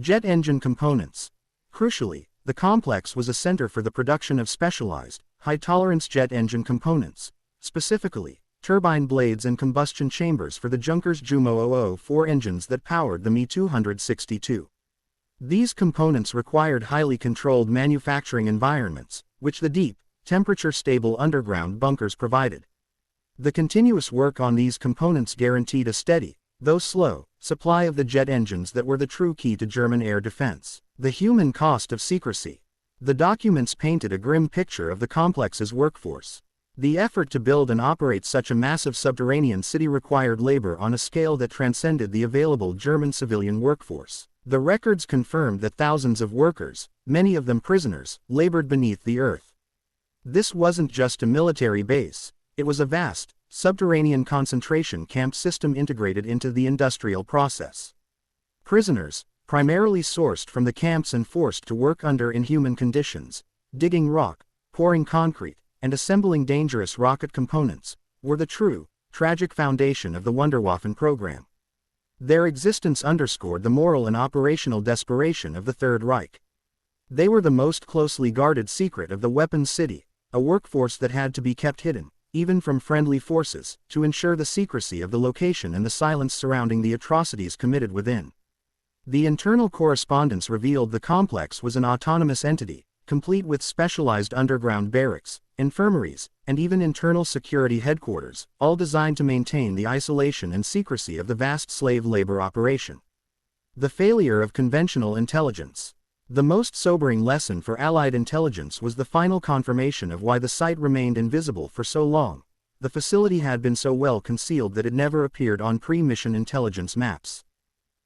Jet engine components. Crucially, the complex was a center for the production of specialized, high-tolerance jet engine components, specifically, turbine blades and combustion chambers for the Junkers Jumo 004 engines that powered the Me-262. These components required highly controlled manufacturing environments, which the deep, temperature-stable underground bunkers provided. The continuous work on these components guaranteed a steady, though slow, supply of the jet engines that were the true key to German air defense. The human cost of secrecy. The documents painted a grim picture of the complex's workforce. The effort to build and operate such a massive subterranean city required labor on a scale that transcended the available German civilian workforce. The records confirmed that thousands of workers, many of them prisoners, labored beneath the earth. This wasn't just a military base, it was a vast, subterranean concentration camp system integrated into the industrial process. Prisoners, primarily sourced from the camps and forced to work under inhuman conditions, digging rock, pouring concrete, and assembling dangerous rocket components, were the true, tragic foundation of the Wunderwaffen program. Their existence underscored the moral and operational desperation of the Third Reich. They were the most closely guarded secret of the Weapons City, a workforce that had to be kept hidden, even from friendly forces, to ensure the secrecy of the location and the silence surrounding the atrocities committed within. The internal correspondence revealed the complex was an autonomous entity, complete with specialized underground barracks, infirmaries, and even internal security headquarters, all designed to maintain the isolation and secrecy of the vast slave labor operation. The failure of conventional intelligence. The most sobering lesson for Allied intelligence was the final confirmation of why the site remained invisible for so long. The facility had been so well concealed that it never appeared on pre-mission intelligence maps.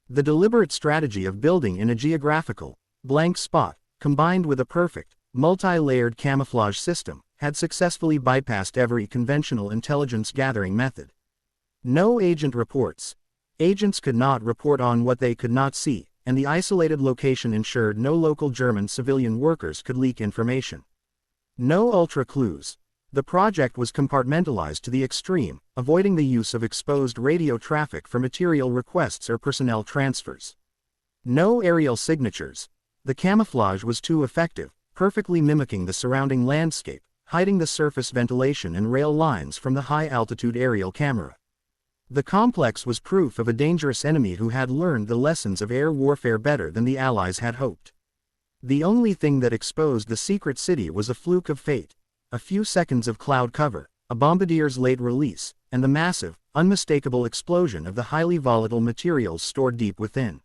The deliberate strategy of building in a geographical, blank spot, combined with a perfect, multi-layered camouflage system, had successfully bypassed every conventional intelligence gathering method. No agent reports. Agents could not report on what they could not see, and the isolated location ensured no local German civilian workers could leak information. No ultra clues. The project was compartmentalized to the extreme, avoiding the use of exposed radio traffic for material requests or personnel transfers. No aerial signatures. The camouflage was too effective, perfectly mimicking the surrounding landscape, hiding the surface ventilation and rail lines from the high-altitude aerial camera. The complex was proof of a dangerous enemy who had learned the lessons of air warfare better than the Allies had hoped. The only thing that exposed the secret city was a fluke of fate, a few seconds of cloud cover, a bombardier's late release, and the massive, unmistakable explosion of the highly volatile materials stored deep within.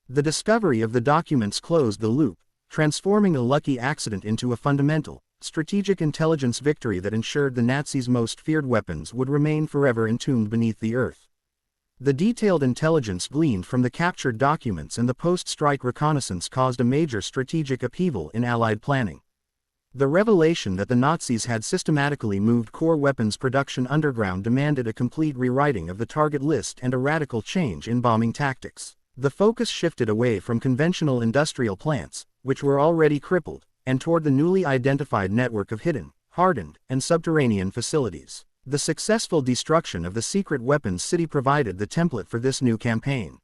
The discovery of the documents closed the loop, transforming a lucky accident into a fundamental, strategic intelligence victory that ensured the Nazis' most feared weapons would remain forever entombed beneath the earth. The detailed intelligence gleaned from the captured documents and the post-strike reconnaissance caused a major strategic upheaval in Allied planning. The revelation that the Nazis had systematically moved core weapons production underground demanded a complete rewriting of the target list and a radical change in bombing tactics. The focus shifted away from conventional industrial plants, which were already crippled, and toward the newly identified network of hidden, hardened, and subterranean facilities. The successful destruction of the secret weapons city provided the template for this new campaign.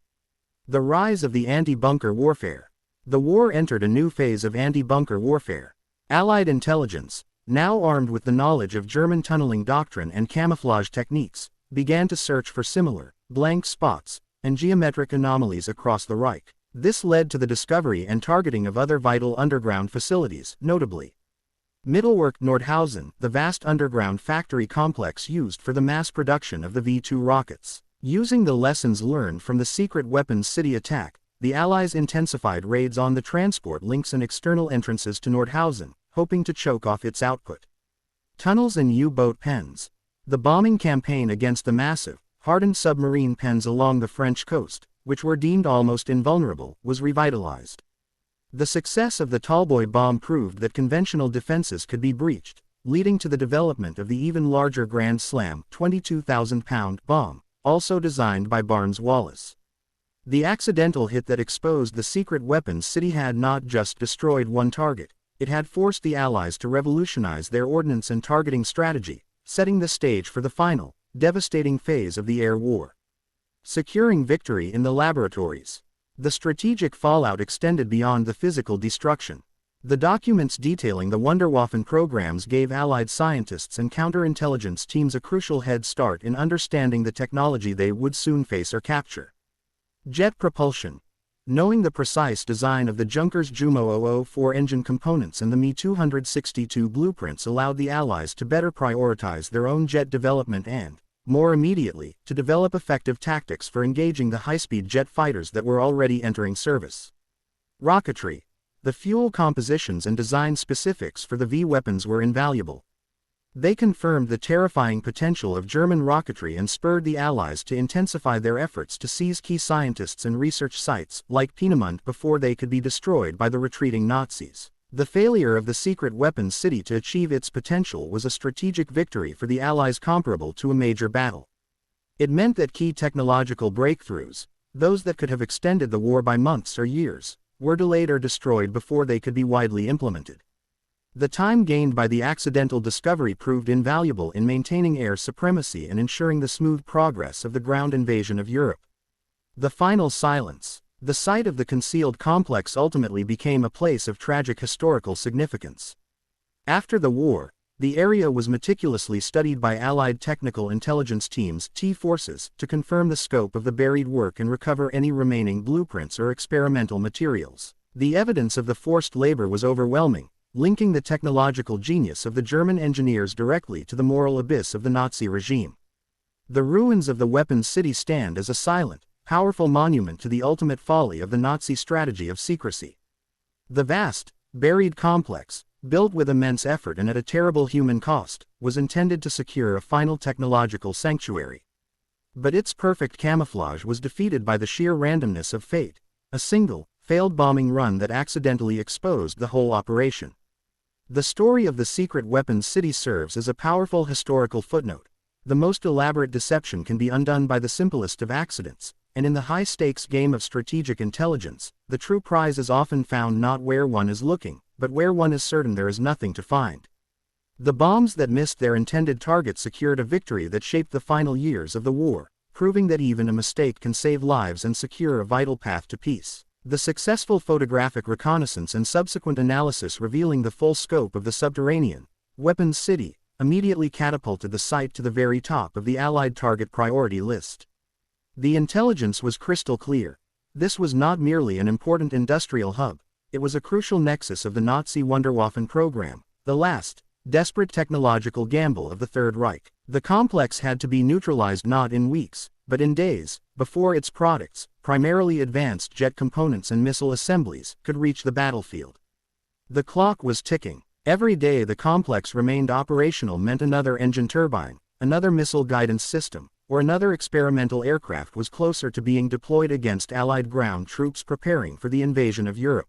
The rise of the anti-bunker warfare. The war entered a new phase of anti-bunker warfare. Allied intelligence, now armed with the knowledge of German tunneling doctrine and camouflage techniques, began to search for similar, blank spots, and geometric anomalies across the Reich. This led to the discovery and targeting of other vital underground facilities, notably Mittelwerk Nordhausen, the vast underground factory complex used for the mass production of the V-2 rockets. Using the lessons learned from the secret weapons city attack, the Allies intensified raids on the transport links and external entrances to Nordhausen, hoping to choke off its output. Tunnels and U-boat pens. The bombing campaign against the massive, hardened submarine pens along the French coast, which were deemed almost invulnerable, was revitalized. The success of the Tallboy bomb proved that conventional defenses could be breached, leading to the development of the even larger Grand Slam 22,000-pound bomb, also designed by Barnes-Wallis. The accidental hit that exposed the secret weapons city had not just destroyed one target, it had forced the Allies to revolutionize their ordnance and targeting strategy, setting the stage for the final, devastating phase of the air war. Securing victory in the laboratories. The strategic fallout extended beyond the physical destruction. The documents detailing the Wunderwaffen programs gave Allied scientists and counterintelligence teams a crucial head start in understanding the technology they would soon face or capture. Jet propulsion. Knowing the precise design of the Junkers Jumo 004 engine components and the Me-262 blueprints allowed the Allies to better prioritize their own jet development and, more immediately, to develop effective tactics for engaging the high-speed jet fighters that were already entering service. Rocketry. The fuel compositions and design specifics for the V weapons were invaluable. They confirmed the terrifying potential of German rocketry and spurred the Allies to intensify their efforts to seize key scientists and research sites, like Peenemünde, before they could be destroyed by the retreating Nazis. The failure of the secret weapons city to achieve its potential was a strategic victory for the Allies comparable to a major battle. It meant that key technological breakthroughs, those that could have extended the war by months or years, were delayed or destroyed before they could be widely implemented. The time gained by the accidental discovery proved invaluable in maintaining air supremacy and ensuring the smooth progress of the ground invasion of Europe. The final silence. The site of the concealed complex ultimately became a place of tragic historical significance. After the war, the area was meticulously studied by Allied technical intelligence teams T-forces to confirm the scope of the buried work and recover any remaining blueprints or experimental materials. The evidence of the forced labor was overwhelming, linking the technological genius of the German engineers directly to the moral abyss of the Nazi regime. The ruins of the weapons city stand as a silent, powerful monument to the ultimate folly of the Nazi strategy of secrecy. The vast, buried complex, built with immense effort and at a terrible human cost, was intended to secure a final technological sanctuary. But its perfect camouflage was defeated by the sheer randomness of fate, a single, failed bombing run that accidentally exposed the whole operation. The story of the secret weapons city serves as a powerful historical footnote. The most elaborate deception can be undone by the simplest of accidents, and in the high-stakes game of strategic intelligence, the true prize is often found not where one is looking, but where one is certain there is nothing to find. The bombs that missed their intended target secured a victory that shaped the final years of the war, proving that even a mistake can save lives and secure a vital path to peace. The successful photographic reconnaissance and subsequent analysis revealing the full scope of the subterranean weapons city immediately catapulted the site to the very top of the Allied target priority list. The intelligence was crystal clear. This was not merely an important industrial hub, it was a crucial nexus of the Nazi Wunderwaffen program, the last, desperate technological gamble of the Third Reich. The complex had to be neutralized not in weeks, but in days, before its products, primarily advanced jet components and missile assemblies, could reach the battlefield. The clock was ticking. Every day the complex remained operational meant another engine turbine, another missile guidance system, or another experimental aircraft was closer to being deployed against Allied ground troops preparing for the invasion of Europe.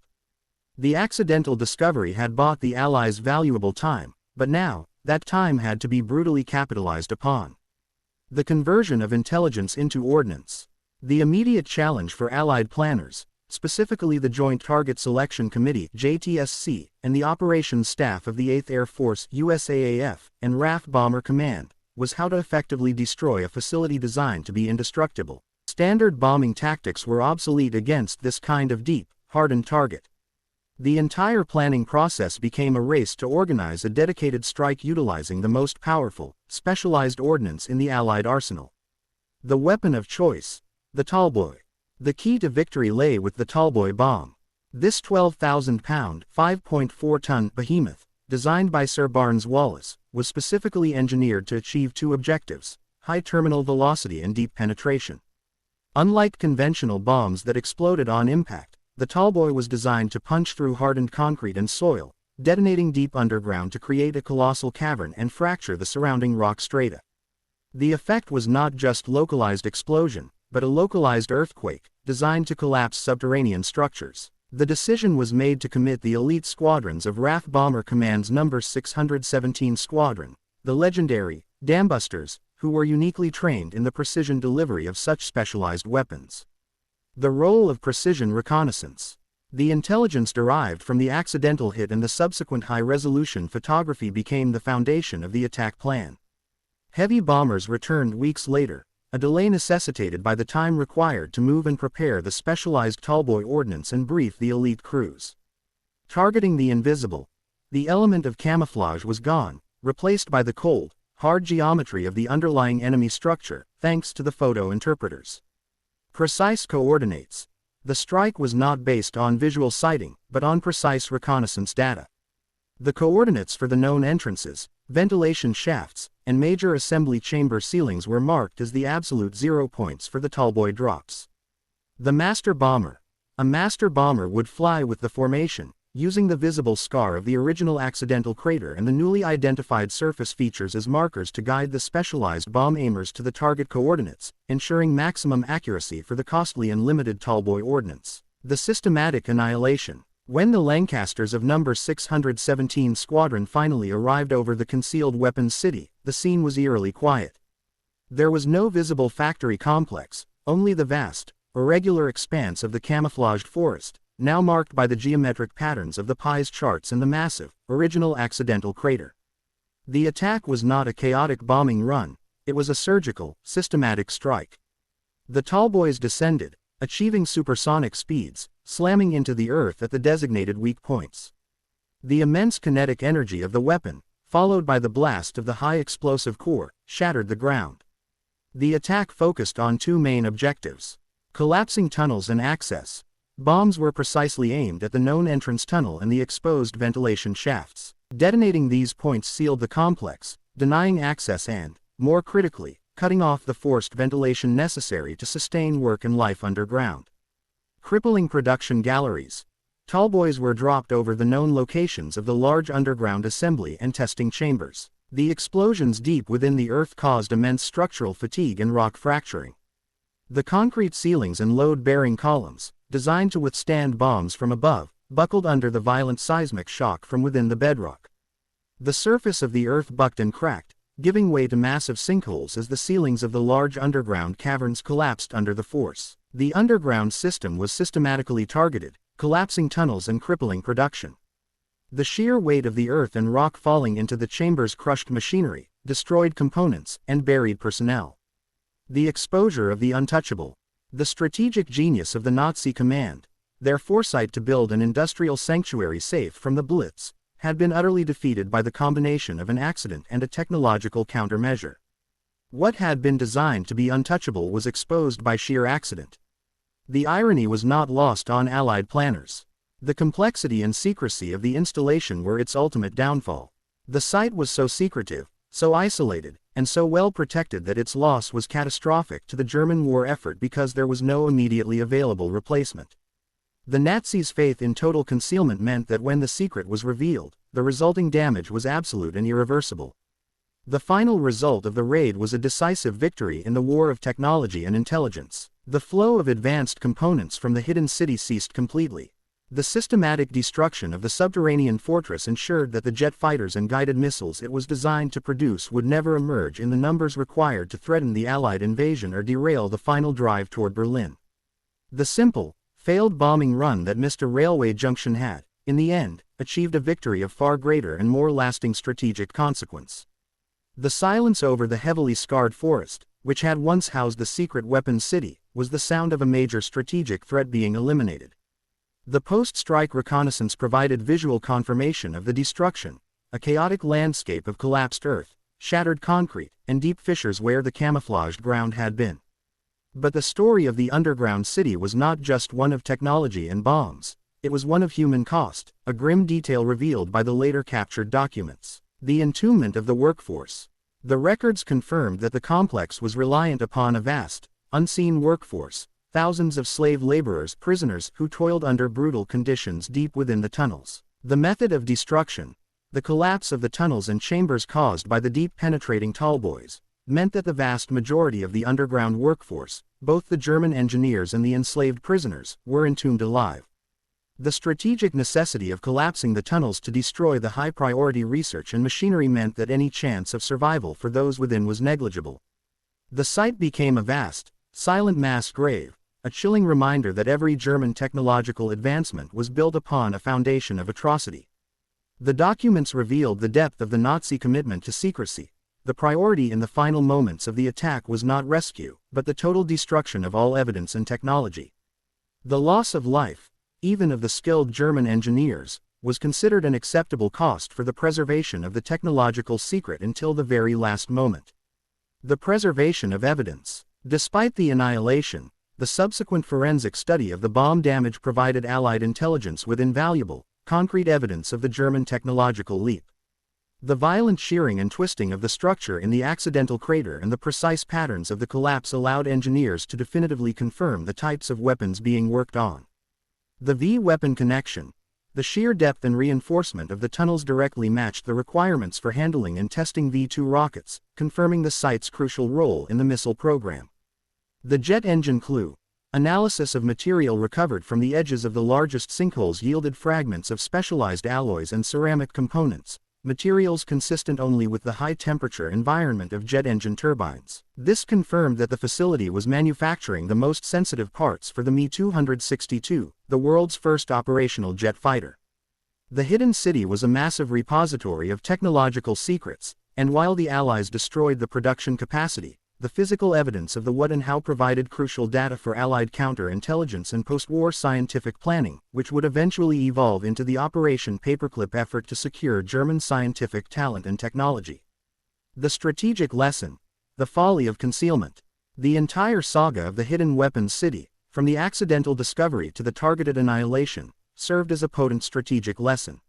The accidental discovery had bought the Allies valuable time, but now, that time had to be brutally capitalized upon. The conversion of intelligence into ordnance. The immediate challenge for Allied planners, specifically the Joint Target Selection Committee (JTSC) and the operations staff of the 8th Air Force (USAAF) and RAF Bomber Command, was how to effectively destroy a facility designed to be indestructible. Standard bombing tactics were obsolete against this kind of deep, hardened target. The entire planning process became a race to organize a dedicated strike utilizing the most powerful, specialized ordnance in the Allied arsenal. The weapon of choice, the Tallboy. The key to victory lay with the Tallboy bomb. This 12,000-pound, 5.4-ton behemoth, designed by Sir Barnes-Wallis, was specifically engineered to achieve two objectives: high terminal velocity and deep penetration. Unlike conventional bombs that exploded on impact, the Tallboy was designed to punch through hardened concrete and soil, detonating deep underground to create a colossal cavern and fracture the surrounding rock strata. The effect was not just localized explosion, but a localized earthquake, designed to collapse subterranean structures. The decision was made to commit the elite squadrons of RAF Bomber Command's No. 617 Squadron, the legendary Dambusters, who were uniquely trained in the precision delivery of such specialized weapons. The role of precision reconnaissance. The intelligence derived from the accidental hit and the subsequent high-resolution photography became the foundation of the attack plan. Heavy bombers returned weeks later, a delay necessitated by the time required to move and prepare the specialized Tallboy ordnance and brief the elite crews. Targeting the invisible. The element of camouflage was gone, replaced by the cold, hard geometry of the underlying enemy structure, thanks to the photo interpreters. Precise coordinates. The strike was not based on visual sighting, but on precise reconnaissance data. The coordinates for the known entrances, ventilation shafts, and major assembly chamber ceilings were marked as the absolute 0 points for the Tallboy drops. The master bomber. A master bomber would fly with the formation, using the visible scar of the original accidental crater and the newly identified surface features as markers to guide the specialized bomb aimers to the target coordinates, ensuring maximum accuracy for the costly and limited Tallboy ordnance. The systematic annihilation. When the Lancasters of No. 617 Squadron finally arrived over the concealed weapons city, the scene was eerily quiet. There was no visible factory complex, only the vast, irregular expanse of the camouflaged forest, now marked by the geometric patterns of the Pi's charts and the massive, original accidental crater. The attack was not a chaotic bombing run, it was a surgical, systematic strike. The Tallboys descended, achieving supersonic speeds, slamming into the earth at the designated weak points. The immense kinetic energy of the weapon, followed by the blast of the high explosive core, shattered the ground. The attack focused on two main objectives: collapsing tunnels and access. Bombs were precisely aimed at the known entrance tunnel and the exposed ventilation shafts. Detonating these points sealed the complex, denying access and, more critically, cutting off the forced ventilation necessary to sustain work and life underground. Crippling production galleries. Tallboys were dropped over the known locations of the large underground assembly and testing chambers. The explosions deep within the earth caused immense structural fatigue and rock fracturing. The concrete ceilings and load-bearing columns, designed to withstand bombs from above, buckled under the violent seismic shock from within the bedrock. The surface of the earth bucked and cracked, giving way to massive sinkholes as the ceilings of the large underground caverns collapsed under the force. The underground system was systematically targeted, collapsing tunnels and crippling production. The sheer weight of the earth and rock falling into the chambers crushed machinery, destroyed components, and buried personnel. The exposure of the untouchable. The strategic genius of the Nazi command, their foresight to build an industrial sanctuary safe from the Blitz, had been utterly defeated by the combination of an accident and a technological countermeasure. What had been designed to be untouchable was exposed by sheer accident. The irony was not lost on Allied planners. The complexity and secrecy of the installation were its ultimate downfall. The site was so secretive, so isolated, and so well protected that its loss was catastrophic to the German war effort because there was no immediately available replacement. The Nazis' faith in total concealment meant that when the secret was revealed, the resulting damage was absolute and irreversible. The final result of the raid was a decisive victory in the war of technology and intelligence. The flow of advanced components from the hidden city ceased completely. The systematic destruction of the subterranean fortress ensured that the jet fighters and guided missiles it was designed to produce would never emerge in the numbers required to threaten the Allied invasion or derail the final drive toward Berlin. The simple, failed bombing run that Mr. Railway Junction had, in the end, achieved a victory of far greater and more lasting strategic consequence. The silence over the heavily scarred forest, which had once housed the secret weapons city, was the sound of a major strategic threat being eliminated. The post-strike reconnaissance provided visual confirmation of the destruction, a chaotic landscape of collapsed earth, shattered concrete, and deep fissures where the camouflaged ground had been. But the story of the underground city was not just one of technology and bombs, it was one of human cost, a grim detail revealed by the later captured documents. The entombment of the workforce. The records confirmed that the complex was reliant upon a vast, unseen workforce, thousands of slave laborers, prisoners who toiled under brutal conditions deep within the tunnels. The method of destruction, the collapse of the tunnels and chambers caused by the deep penetrating Tallboys, meant that the vast majority of the underground workforce, both the German engineers and the enslaved prisoners, were entombed alive. The strategic necessity of collapsing the tunnels to destroy the high-priority research and machinery meant that any chance of survival for those within was negligible. The site became a vast, silent mass grave, a chilling reminder that every German technological advancement was built upon a foundation of atrocity. The documents revealed the depth of the Nazi commitment to secrecy. The priority in the final moments of the attack was not rescue, but the total destruction of all evidence and technology. The loss of life, even of the skilled German engineers, was considered an acceptable cost for the preservation of the technological secret until the very last moment. The preservation of evidence. Despite the annihilation, the subsequent forensic study of the bomb damage provided Allied intelligence with invaluable, concrete evidence of the German technological leap. The violent shearing and twisting of the structure in the accidental crater and the precise patterns of the collapse allowed engineers to definitively confirm the types of weapons being worked on. The V-weapon connection. The sheer depth and reinforcement of the tunnels directly matched the requirements for handling and testing V-2 rockets, confirming the site's crucial role in the missile program. The jet engine clue. Analysis of material recovered from the edges of the largest sinkholes yielded fragments of specialized alloys and ceramic components, materials consistent only with the high-temperature environment of jet engine turbines. This confirmed that the facility was manufacturing the most sensitive parts for the Me-262, the world's first operational jet fighter. The hidden city was a massive repository of technological secrets, and while the Allies destroyed the production capacity, the physical evidence of the what and how provided crucial data for Allied counterintelligence and post-war scientific planning, which would eventually evolve into the Operation Paperclip effort to secure German scientific talent and technology. The strategic lesson. The folly of concealment. The entire saga of the hidden weapons city, from the accidental discovery to the targeted annihilation, served as a potent strategic lesson.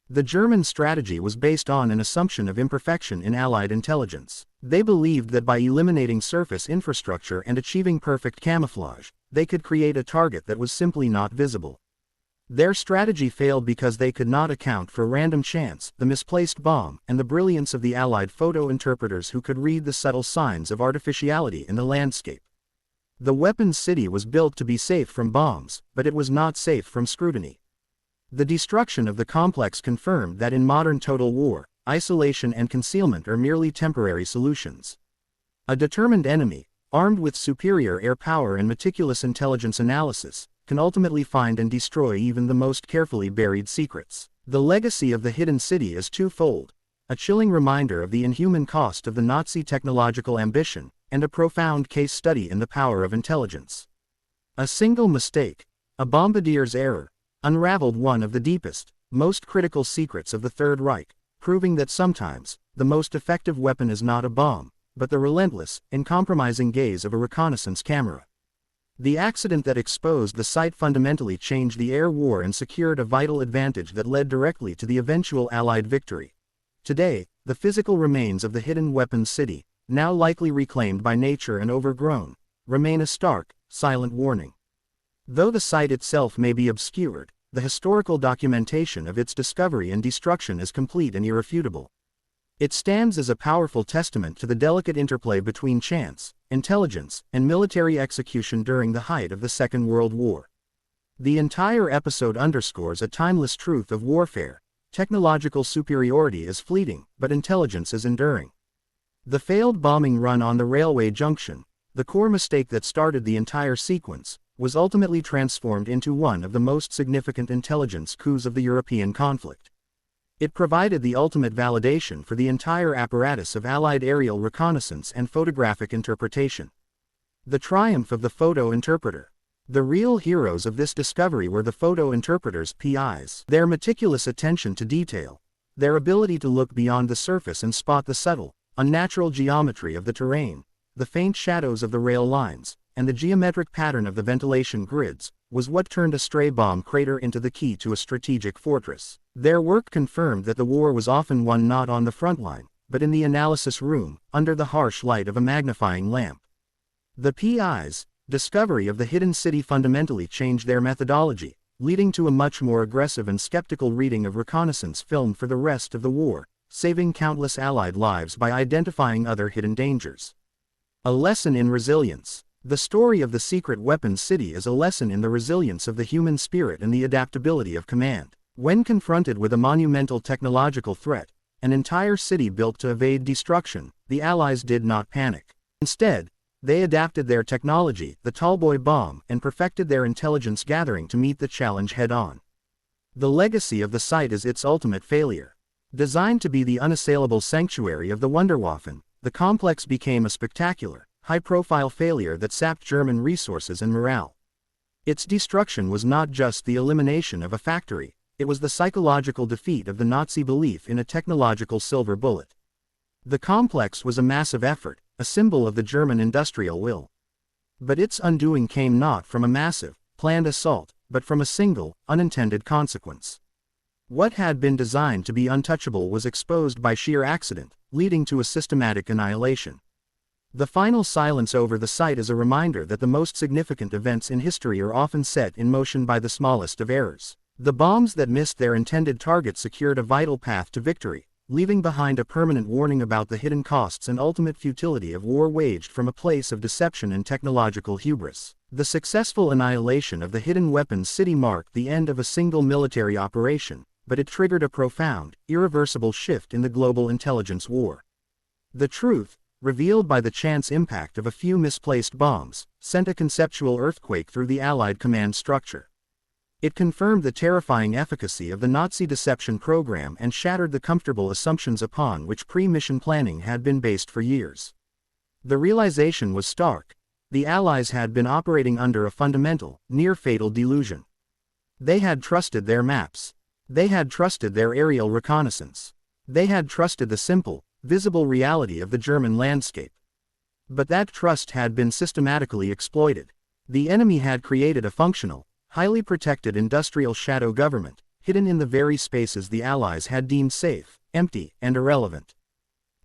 The German strategy was based on an assumption of imperfection in Allied intelligence. They believed that by eliminating surface infrastructure and achieving perfect camouflage, they could create a target that was simply not visible. Their strategy failed because they could not account for random chance, the misplaced bomb, and the brilliance of the Allied photo interpreters who could read the subtle signs of artificiality in the landscape. The weapons city was built to be safe from bombs, but it was not safe from scrutiny. The destruction of the complex confirmed that in modern total war, isolation and concealment are merely temporary solutions. A determined enemy, armed with superior air power and meticulous intelligence analysis, can ultimately find and destroy even the most carefully buried secrets. The legacy of the hidden city is twofold: a chilling reminder of the inhuman cost of the Nazi technological ambition, and a profound case study in the power of intelligence. A single mistake, a bombardier's error, unraveled one of the deepest, most critical secrets of the Third Reich, proving that sometimes, the most effective weapon is not a bomb, but the relentless, uncompromising gaze of a reconnaissance camera. The accident that exposed the site fundamentally changed the air war and secured a vital advantage that led directly to the eventual Allied victory. Today, the physical remains of the hidden weapons city, now likely reclaimed by nature and overgrown, remain a stark, silent warning. Though the site itself may be obscured, the historical documentation of its discovery and destruction is complete and irrefutable. It stands as a powerful testament to the delicate interplay between chance, intelligence, and military execution during the height of the Second World War. The entire episode underscores a timeless truth of warfare: technological superiority is fleeting, but intelligence is enduring. The failed bombing run on the railway junction, the core mistake that started the entire sequence, was ultimately transformed into one of the most significant intelligence coups of the European conflict. It provided the ultimate validation for the entire apparatus of Allied aerial reconnaissance and photographic interpretation. The triumph of the photo interpreter. The real heroes of this discovery were the photo interpreters' PIs. Their meticulous attention to detail, their ability to look beyond the surface and spot the subtle, unnatural geometry of the terrain, the faint shadows of the rail lines, and the geometric pattern of the ventilation grids, was what turned a stray bomb crater into the key to a strategic fortress. Their work confirmed that the war was often won not on the front line, but in the analysis room, under the harsh light of a magnifying lamp. The PI's discovery of the hidden city fundamentally changed their methodology, leading to a much more aggressive and skeptical reading of reconnaissance film for the rest of the war, saving countless Allied lives by identifying other hidden dangers. A lesson in resilience. The story of the secret weapons city is a lesson in the resilience of the human spirit and the adaptability of command. When confronted with a monumental technological threat, an entire city built to evade destruction, the Allies did not panic. Instead, they adapted their technology, the Tallboy bomb, and perfected their intelligence gathering to meet the challenge head-on. The legacy of the site is its ultimate failure. Designed to be the unassailable sanctuary of the Wunderwaffen, the complex became a spectacular, high-profile failure that sapped German resources and morale. Its destruction was not just the elimination of a factory, it was the psychological defeat of the Nazi belief in a technological silver bullet. The complex was a massive effort, a symbol of the German industrial will. But its undoing came not from a massive, planned assault, but from a single, unintended consequence. What had been designed to be untouchable was exposed by sheer accident, leading to a systematic annihilation. The final silence over the site is a reminder that the most significant events in history are often set in motion by the smallest of errors. The bombs that missed their intended target secured a vital path to victory, leaving behind a permanent warning about the hidden costs and ultimate futility of war waged from a place of deception and technological hubris. The successful annihilation of the hidden weapons city marked the end of a single military operation, but it triggered a profound, irreversible shift in the global intelligence war. The truth, revealed by the chance impact of a few misplaced bombs, sent a conceptual earthquake through the Allied command structure. It confirmed the terrifying efficacy of the Nazi deception program and shattered the comfortable assumptions upon which pre-mission planning had been based for years. The realization was stark. The Allies had been operating under a fundamental, near-fatal delusion. They had trusted their maps. They had trusted their aerial reconnaissance. They had trusted the simple, visible reality of the German landscape. But that trust had been systematically exploited. The enemy had created a functional, highly protected industrial shadow government, hidden in the very spaces the Allies had deemed safe, empty, and irrelevant.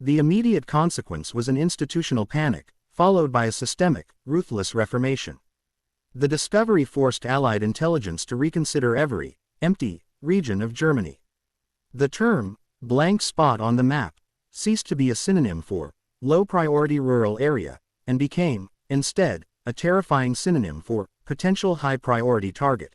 The immediate consequence was an institutional panic, followed by a systemic, ruthless reformation. The discovery forced Allied intelligence to reconsider every, empty, region of Germany. The term, blank spot on the map, ceased to be a synonym for low-priority rural area, and became, instead, a terrifying synonym for potential high-priority target.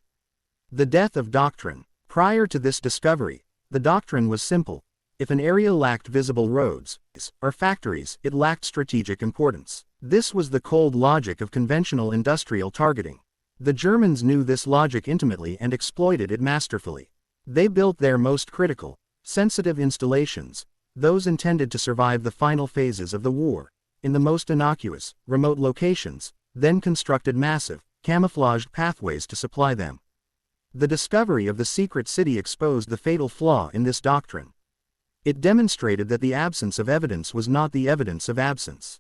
The death of doctrine. Prior to this discovery, the doctrine was simple. If an area lacked visible roads or factories, it lacked strategic importance. This was the cold logic of conventional industrial targeting. The Germans knew this logic intimately and exploited it masterfully. They built their most critical, sensitive installations, those intended to survive the final phases of the war, in the most innocuous, remote locations, then constructed massive, camouflaged pathways to supply them. The discovery of the secret city exposed the fatal flaw in this doctrine. It demonstrated that the absence of evidence was not the evidence of absence.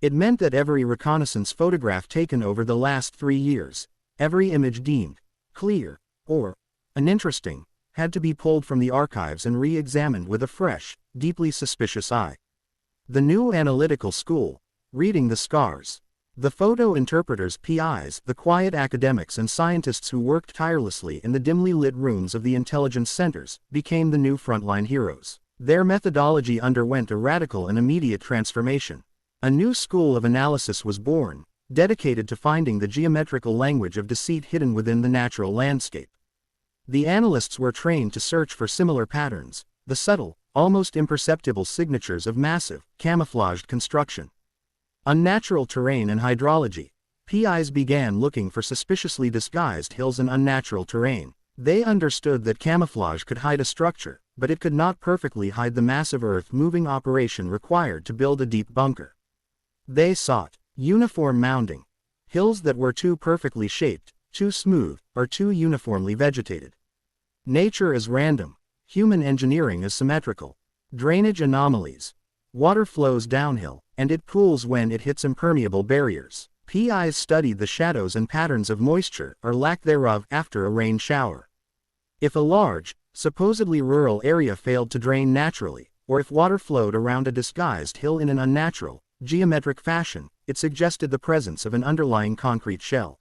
It meant that every reconnaissance photograph taken over the last 3 years, every image deemed clear or uninteresting, had to be pulled from the archives and re-examined with a fresh, deeply suspicious eye. The new analytical school, reading the scars. The photo interpreters, PIs, the quiet academics and scientists who worked tirelessly in the dimly lit rooms of the intelligence centers, became the new frontline heroes. Their methodology underwent a radical and immediate transformation. A new school of analysis was born, dedicated to finding the geometrical language of deceit hidden within the natural landscape. The analysts were trained to search for similar patterns, the subtle, almost imperceptible signatures of massive, camouflaged construction. Unnatural terrain and hydrology. PIs began looking for suspiciously disguised hills and unnatural terrain. They understood that camouflage could hide a structure, but it could not perfectly hide the massive earth-moving operation required to build a deep bunker. They sought uniform mounding. Hills that were too perfectly shaped, too smooth, or too uniformly vegetated. Nature is random. Human engineering is symmetrical. Drainage anomalies. Water flows downhill, and it pools when it hits impermeable barriers. PIs studied the shadows and patterns of moisture, or lack thereof, after a rain shower. If a large, supposedly rural area failed to drain naturally, or if water flowed around a disguised hill in an unnatural, geometric fashion, it suggested the presence of an underlying concrete shell.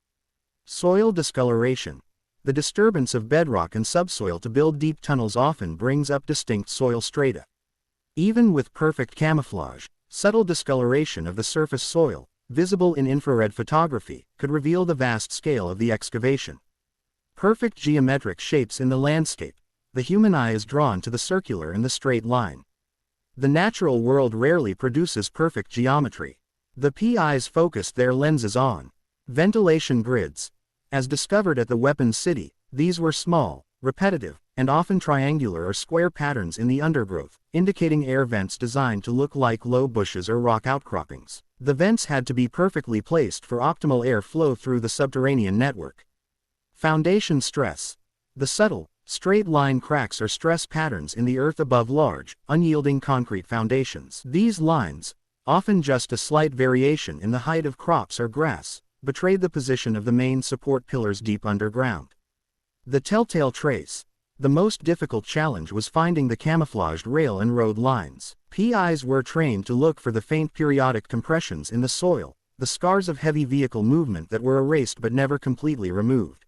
Soil discoloration. The disturbance of bedrock and subsoil to build deep tunnels often brings up distinct soil strata. Even with perfect camouflage, subtle discoloration of the surface soil, visible in infrared photography, could reveal the vast scale of the excavation. Perfect geometric shapes in the landscape. The human eye is drawn to the circular and the straight line. The natural world rarely produces perfect geometry. The PIs focused their lenses on ventilation grids. As discovered at the Weapons City, these were small, repetitive, and often triangular or square patterns in the undergrowth, indicating air vents designed to look like low bushes or rock outcroppings. The vents had to be perfectly placed for optimal air flow through the subterranean network. Foundation stress. The subtle, straight-line cracks are stress patterns in the earth above large, unyielding concrete foundations. These lines, often just a slight variation in the height of crops or grass, betrayed the position of the main support pillars deep underground. The telltale trace. The most difficult challenge was finding the camouflaged rail and road lines. PIs were trained to look for the faint periodic compressions in the soil, the scars of heavy vehicle movement that were erased but never completely removed.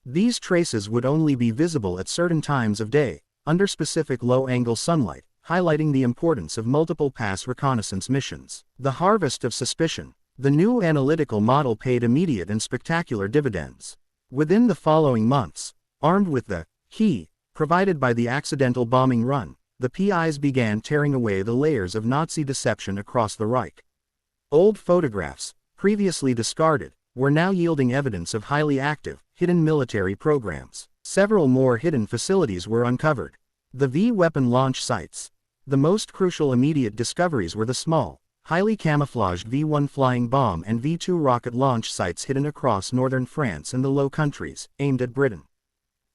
These traces would only be visible at certain times of day, under specific low-angle sunlight, highlighting the importance of multiple pass reconnaissance missions. The harvest of suspicion. The new analytical model paid immediate and spectacular dividends. Within the following months, armed with the key provided by the accidental bombing run, the PIs began tearing away the layers of Nazi deception across the Reich. Old photographs, previously discarded, were now yielding evidence of highly active, hidden military programs. Several more hidden facilities were uncovered. The V weapon launch sites. The most crucial immediate discoveries were the small, highly camouflaged V1 flying bomb and V2 rocket launch sites hidden across northern France and the Low Countries, aimed at Britain.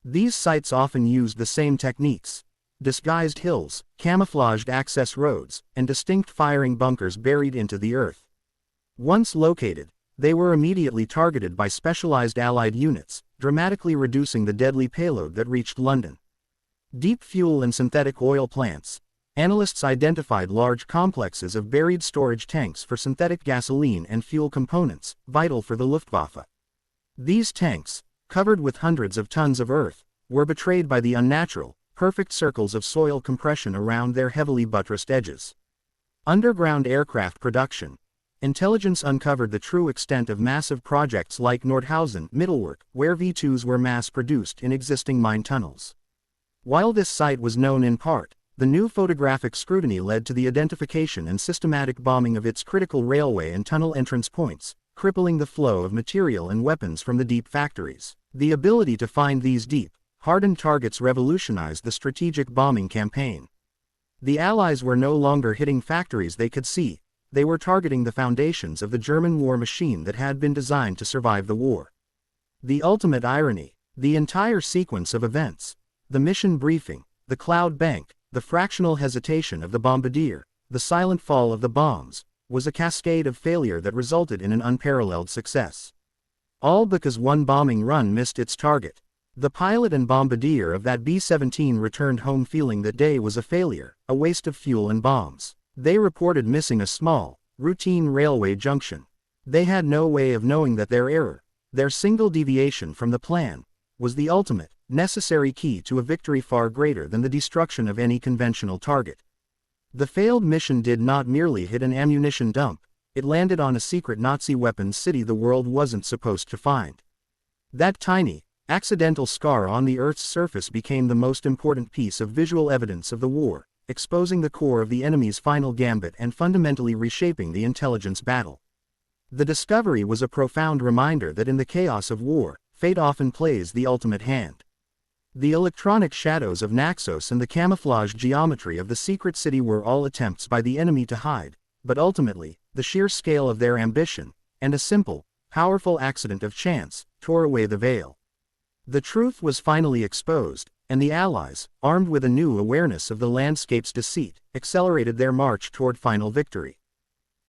These sites often used the same techniques: disguised hills, camouflaged access roads, and distinct firing bunkers buried into the earth. Once located, they were immediately targeted by specialized Allied units, dramatically reducing the deadly payload that reached London. Deep fuel and synthetic oil plants. Analysts identified large complexes of buried storage tanks for synthetic gasoline and fuel components, vital for the Luftwaffe. These tanks, covered with hundreds of tons of earth, were betrayed by the unnatural, perfect circles of soil compression around their heavily buttressed edges. Underground aircraft production. Intelligence uncovered the true extent of massive projects like Nordhausen, Mittelwerk, where V2s were mass-produced in existing mine tunnels. While this site was known in part, the new photographic scrutiny led to the identification and systematic bombing of its critical railway and tunnel entrance points, crippling the flow of material and weapons from the deep factories. The ability to find these deep, hardened targets revolutionized the strategic bombing campaign. The Allies were no longer hitting factories they could see. They were targeting the foundations of the German war machine that had been designed to survive the war. The ultimate irony. The entire sequence of events. The mission briefing, the cloud bank, the fractional hesitation of the bombardier, the silent fall of the bombs, was a cascade of failure that resulted in an unparalleled success. All because one bombing run missed its target. The pilot and bombardier of that B-17 returned home feeling that day was a failure, a waste of fuel and bombs. They reported missing a small, routine railway junction. They had no way of knowing that their error, their single deviation from the plan, was the ultimate, necessary key to a victory far greater than the destruction of any conventional target. The failed mission did not merely hit an ammunition dump, it landed on a secret Nazi weapons city the world wasn't supposed to find. That tiny, accidental scar on the Earth's surface became the most important piece of visual evidence of the war, exposing the core of the enemy's final gambit and fundamentally reshaping the intelligence battle. The discovery was a profound reminder that in the chaos of war, fate often plays the ultimate hand. The electronic shadows of Naxos and the camouflaged geometry of the secret city were all attempts by the enemy to hide, but ultimately, the sheer scale of their ambition, and a simple, powerful accident of chance, tore away the veil. The truth was finally exposed, and the Allies, armed with a new awareness of the landscape's deceit, accelerated their march toward final victory.